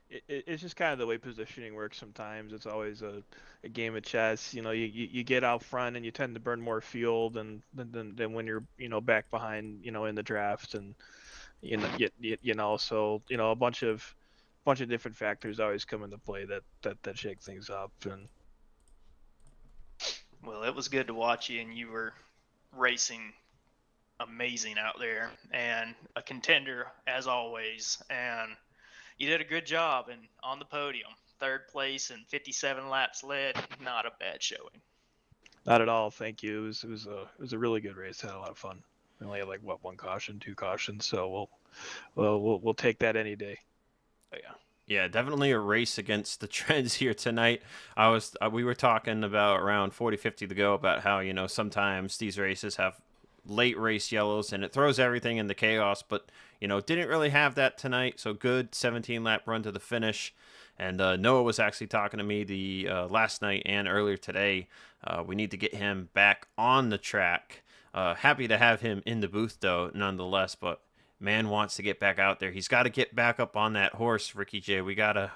it's just kind of the way positioning works sometimes. It's always a game of chess. You get out front and you tend to burn more fuel than when you're, back behind, in the draft. And, so, a bunch of different factors always come into play that shake things up. And Well, it was good to watch you, and you were racing amazing out there, and a contender as always. And you did a good job, and on the podium, third place and 57 laps led. Not a bad showing. not at all. Thank you. It was a really good race. Had a lot of fun. We only had one caution, 2 cautions. So we'll take that any day. Oh, yeah. Yeah, definitely a race against the trends here tonight. We were talking about around 40-50 to go about how, sometimes these races have late race yellows and it throws everything into chaos, but, didn't really have that tonight. So good 17-lap run to the finish. And Noah was actually talking to me the last night and earlier today. We need to get him back on the track. Happy to have him in the booth, though, nonetheless, but man wants to get back out there. He's got to get back up on that horse, Ricky J. We gotta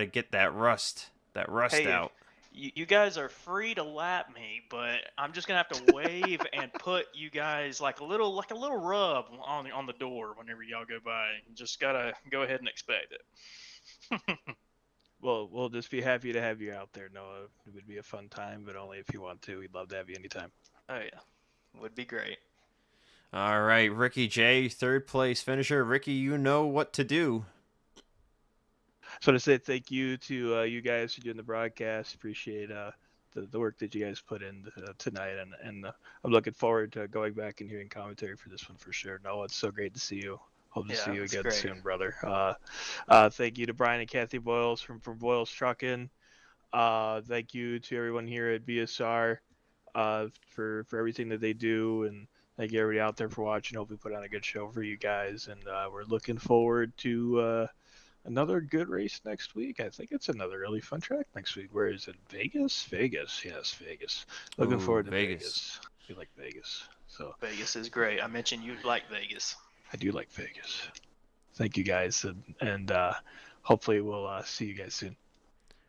get that rust Hey, out. You guys are free to lap me, but I'm just gonna have to wave and put you guys like a little rub on the door whenever y'all go by. You just gotta go ahead and expect it. Well, we'll just be happy to have you out there, Noah. It would be a fun time, but only if you want to. We'd love to have you anytime. Oh yeah, would be great. All right, Ricky J, third place finisher. Ricky, you know what to do. So to say thank you to you guys for doing the broadcast. Appreciate the work that you guys put in tonight, and I'm looking forward to going back and hearing commentary for this one for sure. Noah, it's so great to see you. Hope to see you again soon, brother. Thank you to Brian and Kathy Boyles from Boyles Trucking. Thank you to everyone here at BSR for everything that they do, and thank you everybody out there for watching. Hope we put on a good show for you guys, and we're looking forward to another good race next week. I think it's another really fun track next week. Where is it? Vegas? Vegas. Yes, Vegas. Looking forward to Vegas. You like Vegas. So Vegas is great. I mentioned you'd like Vegas. I do like Vegas. Thank you guys, and hopefully we'll see you guys soon.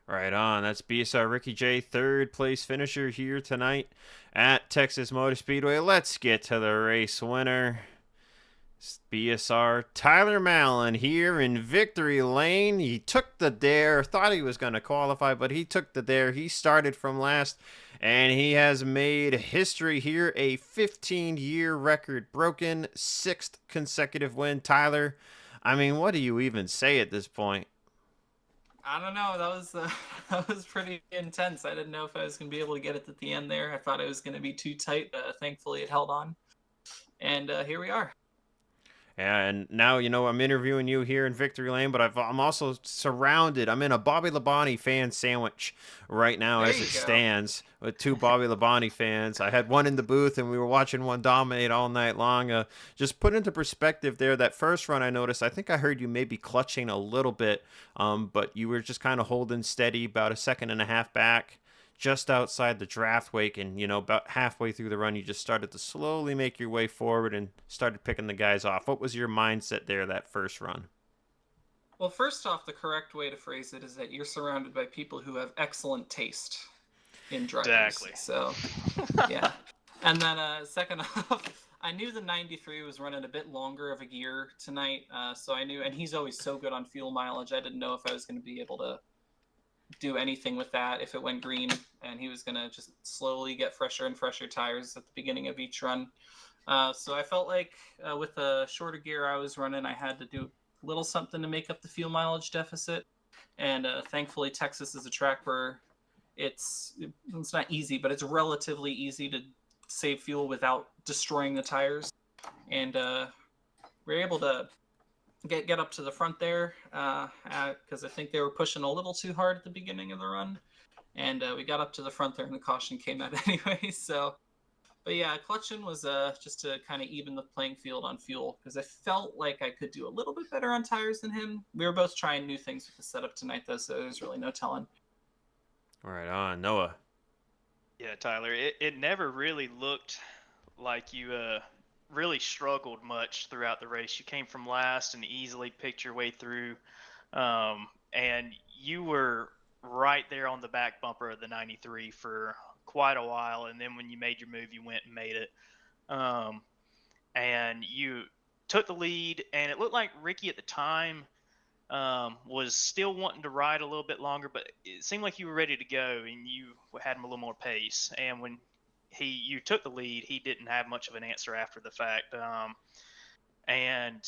Right on. That's BSR Ricky J, third place finisher here tonight at Texas Motor Speedway. Let's get to the race winner. BSR Tyler Mallon here in victory lane. He took the dare, thought he was going to qualify, but he took the dare. He started from last, and he has made history here. A 15-year record broken, 6th consecutive win. Tyler, I mean, what do you even say at this point? I don't know. That was pretty intense. I didn't know if I was going to be able to get it at the end there. I thought it was going to be too tight. Thankfully, it held on. And here we are. And now, I'm interviewing you here in Victory Lane, but I'm also surrounded. I'm in a Bobby Labonte fan sandwich right now as it stands with 2 Bobby Labonte fans. I had one in the booth, and we were watching one dominate all night long. Just put into perspective there, that first run I noticed, I think I heard you maybe clutching a little bit, but you were just kind of holding steady about a second and a half back, just outside the draft wake, and about halfway through the run you just started to slowly make your way forward and started picking the guys off. What was your mindset there that first run? Well, first off, the correct way to phrase it is that you're surrounded by people who have excellent taste in drivers. Exactly. So yeah. And then second off, I knew the 93 was running a bit longer of a gear tonight, so I knew, and he's always so good on fuel mileage, I didn't know if I was going to be able to do anything with that if it went green, and he was going to just slowly get fresher and fresher tires at the beginning of each run. So I felt like with the shorter gear I was running, I had to do a little something to make up the fuel mileage deficit. And thankfully, Texas is a track where it's not easy, but it's relatively easy to save fuel without destroying the tires. And we're able to get up to the front there because I think they were pushing a little too hard at the beginning of the run, and we got up to the front there, and the caution came out anyway. So, but yeah, clutching was just to kind of even the playing field on fuel because I felt like I could do a little bit better on tires than him. We were both trying new things with the setup tonight, though, so there's really no telling. Right on, Noah. Yeah, Tyler, it never really looked like you really struggled much throughout the race. You came from last and easily picked your way through, and you were right there on the back bumper of the 93 for quite a while. And then when you made your move, you went and made it, and you took the lead. And it looked like Ricky at the time was still wanting to ride a little bit longer, but it seemed like you were ready to go and you had him a little more pace. And when you took the lead, he didn't have much of an answer after the fact. And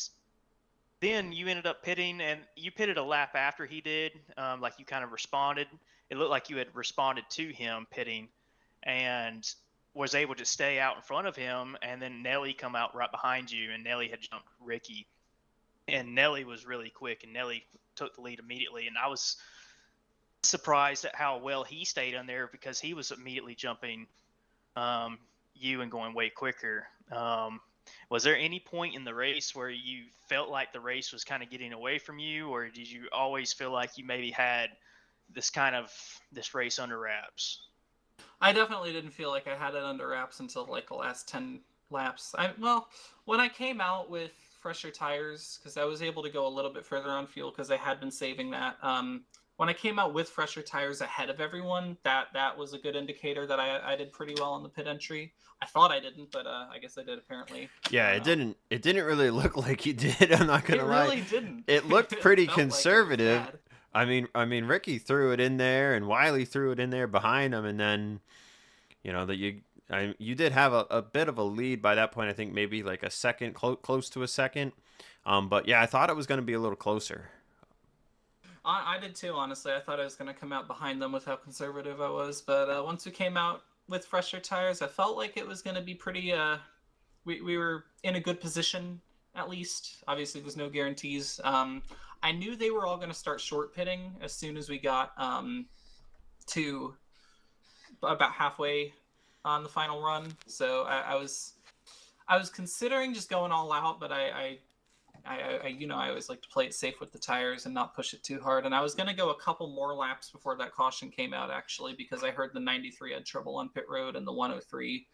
then you ended up pitting, and you pitted a lap after he did. Like you kind of responded. It looked like you had responded to him pitting, and was able to stay out in front of him. And then Nelly come out right behind you, and Nelly had jumped Ricky. And Nelly was really quick, and Nelly took the lead immediately. And I was surprised at how well he stayed on there because he was immediately jumping you and going way quicker. Was there any point in the race where you felt like the race was kind of getting away from you, or did you always feel like you maybe had this race under wraps? I definitely didn't feel like I had it under wraps until like the last 10 laps. When I came out with fresher tires, because I was able to go a little bit further on fuel because I had been saving that. When I came out with fresher tires ahead of everyone, that was a good indicator that I did pretty well on the pit entry. I thought I didn't, but I guess I did apparently. Yeah, it didn't really look like you did. I'm not gonna lie. It really didn't. It looked pretty felt like it was conservative. bad. I mean, Ricky threw it in there, and Wiley threw it in there behind him, and then, you did have a bit of a lead by that point. I think maybe like a second, close to a second. But yeah, I thought it was going to be a little closer. I did too, honestly. I thought I was going to come out behind them with how conservative I was. But once we came out with fresher tires, I felt like it was going to be pretty... We were in a good position, at least. Obviously, there's no guarantees. I knew they were all going to start short pitting as soon as we got to about halfway on the final run. So I was considering just going all out, but I always like to play it safe with the tires and not push it too hard. And I was going to go a couple more laps before that caution came out, actually, because I heard the 93 had trouble on pit road and the 103.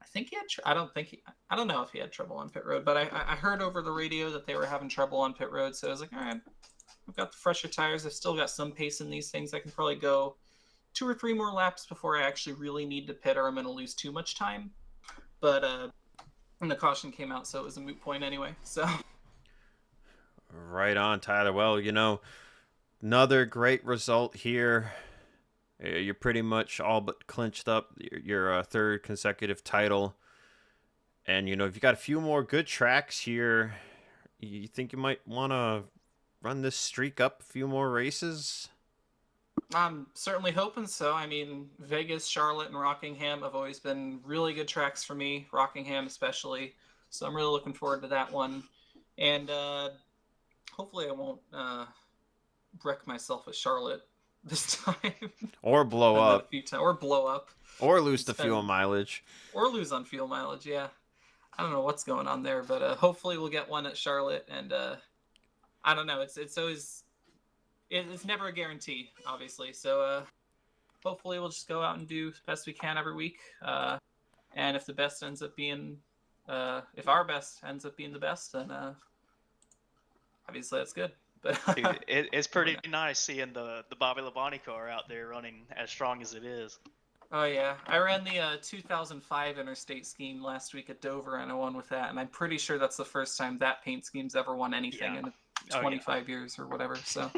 I think he had. I don't know if he had trouble on pit road, but I heard over the radio that they were having trouble on pit road. So I was like, all right, I've got the fresher tires. I've still got some pace in these things. I can probably go 2 or 3 more laps before I actually really need to pit, or I'm going to lose too much time. But and the caution came out, so it was a moot point anyway. So. Right on, Tyler. Well, another great result here. You're pretty much all but clinched up your third consecutive title. And, if you got a few more good tracks here, you think you might want to run this streak up a few more races? I'm certainly hoping so. I mean, Vegas, Charlotte, and Rockingham have always been really good tracks for me, Rockingham especially. So I'm really looking forward to that one. And hopefully I won't wreck myself at Charlotte this time. Or blow up. Or blow up. Or lose the fuel mileage. Or lose on fuel mileage, yeah. I don't know what's going on there, but hopefully we'll get one at Charlotte. And I don't know. It's always... It's never a guarantee, obviously. So hopefully we'll just go out and do the best we can every week. And if the best ends up being... if our best ends up being the best, then... obviously, that's good. But dude, it's pretty nice seeing the Bobby Labonte car out there running as strong as it is. Oh, yeah. I ran the 2005 Interstate scheme last week at Dover, and I won with that. And I'm pretty sure that's the first time that paint scheme's ever won anything in 25 years or whatever. So.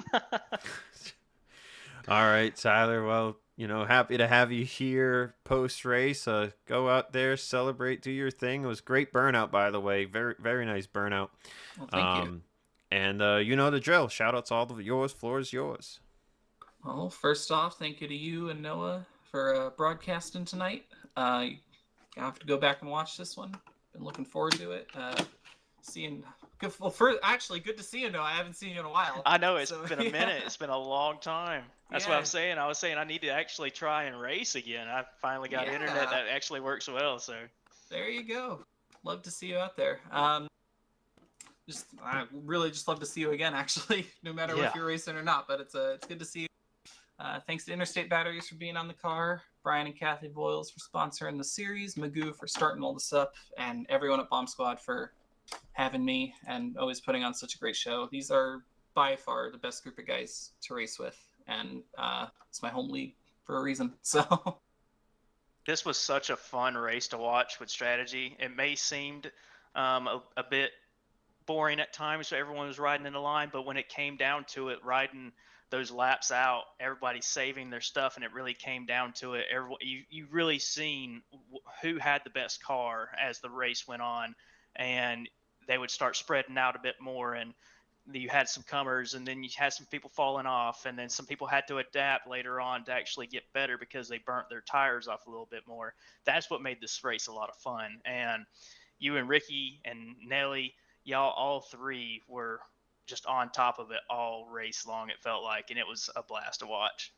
All right, Tyler. Well, happy to have you here post-race. Go out there, celebrate, do your thing. It was great burnout, by the way. Very, very nice burnout. Well, thank you. And you know the drill. Shout-outs all of yours. Floor is yours. Well, first off, thank you to you and Noah for broadcasting tonight. I have to go back and watch this one. Been looking forward to it. Seeing Good, well, actually, good to see you, Noah. I haven't seen you in a while. I know it's So, been a minute. It's been a long time. That's what Yeah. I'm saying. I was saying I need to actually try and race again. I finally got internet Yeah. that actually works well. So There you go. Love to see you out there. I really just love to see you again, actually, no matter Yeah. if you're racing or not. But it's good to see you. Thanks to Interstate Batteries for being on the car, Brian and Kathy Boyles for sponsoring the series, Magoo for starting all this up, and everyone at Bomb Squad for having me and always putting on such a great show. These are by far the best group of guys to race with, and it's my home league for a reason. So this was such a fun race to watch with strategy. It may seemed a bit boring at times, so everyone was riding in the line, but when it came down to it, riding those laps out, everybody's saving their stuff, and it really came down to it. You really seen who had the best car as the race went on, and they would start spreading out a bit more, and you had some comers, and then you had some people falling off, and then some people had to adapt later on to actually get better because they burnt their tires off a little bit more. That's what made this race a lot of fun. And you and Ricky and Nelly, y'all all three were just on top of it all race long, it felt like, and it was a blast to watch.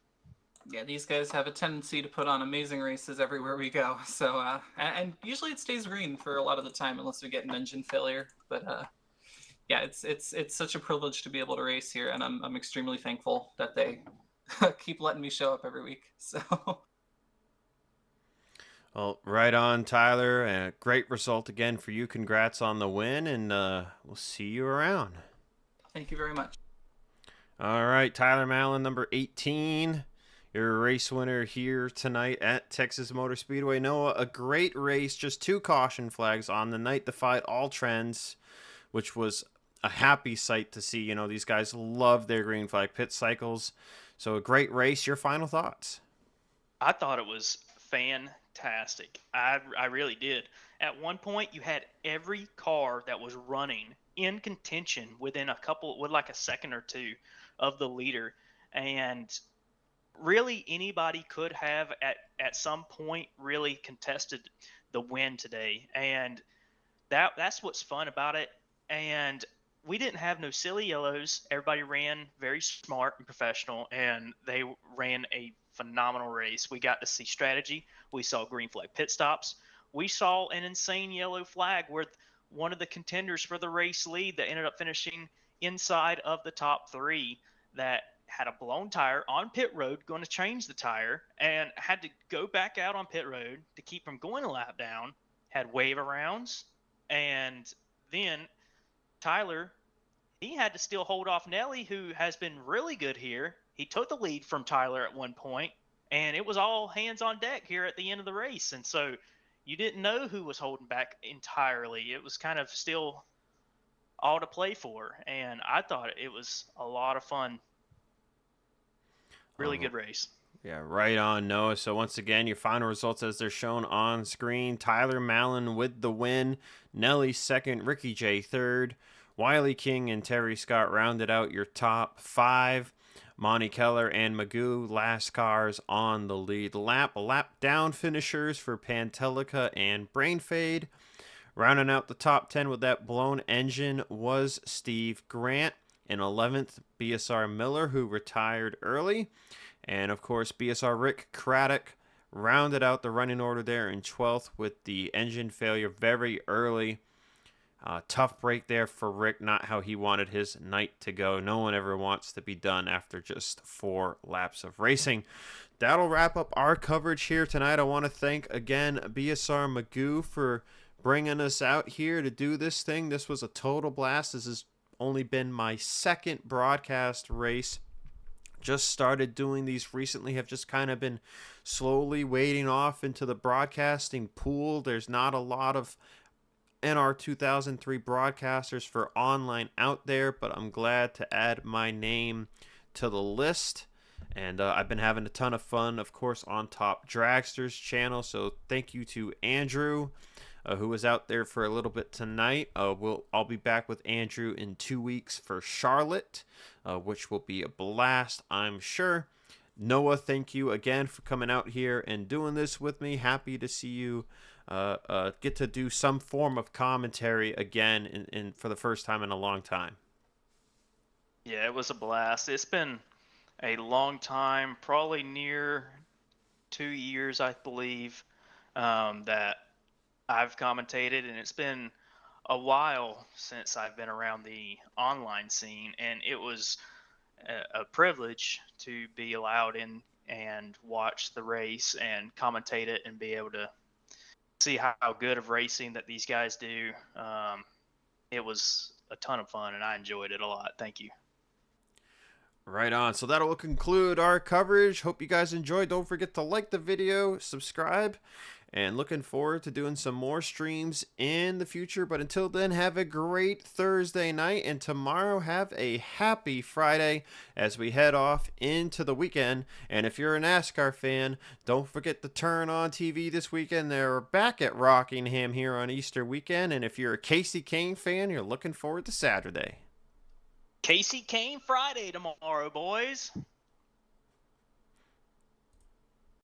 yeah, these guys have a tendency to put on amazing races everywhere we go. So and usually it stays green for a lot of the time unless we get an engine failure. But yeah, it's such a privilege to be able to race here, and I'm extremely thankful that they keep letting me show up every week. So Well, right on, Tyler. A great result again for you. Congrats on the win, and we'll see you around. thank you very much. All right, Tyler Mallon, number 18. Your race winner here tonight at Texas Motor Speedway. Noah, a great race, just 2 caution flags on the night, defied all trends, which was a happy sight to see. You know, these guys love their green flag pit cycles. So a great race. Your final thoughts? I thought it was fantastic. I really did. At one point, you had every car that was running in contention within like a second or two of the leader, and really anybody could have at some point really contested the win today, and that's what's fun about it. And we didn't have no silly yellows. Everybody ran very smart and professional, and they ran a phenomenal race. We got to see strategy. We saw green flag pit stops. We saw an insane yellow flag where one of the contenders for the race lead that ended up finishing inside of the top 3 that had a blown tire on pit road, going to change the tire, and had to go back out on pit road to keep from going a lap down, had wave arounds, and then Tyler, he had to still hold off Nelly, who has been really good here. He took the lead from Tyler at one point, and it was all hands on deck here at the end of the race. And so you didn't know who was holding back entirely. It was kind of still all to play for, and I thought it was a lot of fun. Really good race. Yeah, right on, Noah. So once again, your final results as they're shown on screen. Tyler Mallon with the win. Nelly second. Ricky J third. Wiley King and Terry Scott rounded out your top 5. Monty Keller and Magoo, last cars on the lead lap. Lap down finishers for Pantelica and Brain Fade. Rounding out the top 10 with that blown engine was Steve Grant. In 11th, BSR Miller, who retired early. And, of course, BSR Rick Craddock rounded out the running order there in 12th with the engine failure very early. Tough break there for Rick, not how he wanted his night to go. No one ever wants to be done after just 4 laps of racing. That'll wrap up our coverage here tonight. I want to thank, again, BSR Magoo for bringing us out here to do this thing. This was a total blast. This has only been my 2nd broadcast race. Just started doing these recently, have just kind of been slowly wading off into the broadcasting pool. There's not a lot of NR 2003 broadcasters for online out there, but I'm glad to add my name to the list. And I've been having a ton of fun, of course, on Top Dragsters channel. So thank you to Andrew, who was out there for a little bit tonight. I'll be back with Andrew in 2 weeks for Charlotte, which will be a blast, I'm sure. Noah, thank you again for coming out here and doing this with me. Happy to see you get to do some form of commentary again in for the first time in a long time. Yeah, it was a blast. It's been a long time, probably near 2 years, I believe, that I've commentated, and it's been a while since I've been around the online scene, and it was a privilege to be allowed in and watch the race and commentate it and be able to see how good of racing that these guys do. It was a ton of fun, and I enjoyed it a lot. Thank you. Right on. So that'll conclude our coverage. Hope you guys enjoyed. Don't forget to like the video, subscribe, and looking forward to doing some more streams in the future. But until then, have a great Thursday night, and tomorrow have a happy Friday as we head off into the weekend. And if you're a NASCAR fan, don't forget to turn on TV this weekend. They're back at Rockingham here on Easter weekend. And if you're a Casey Kane fan, you're looking forward to Saturday. Casey Kane Friday tomorrow, boys.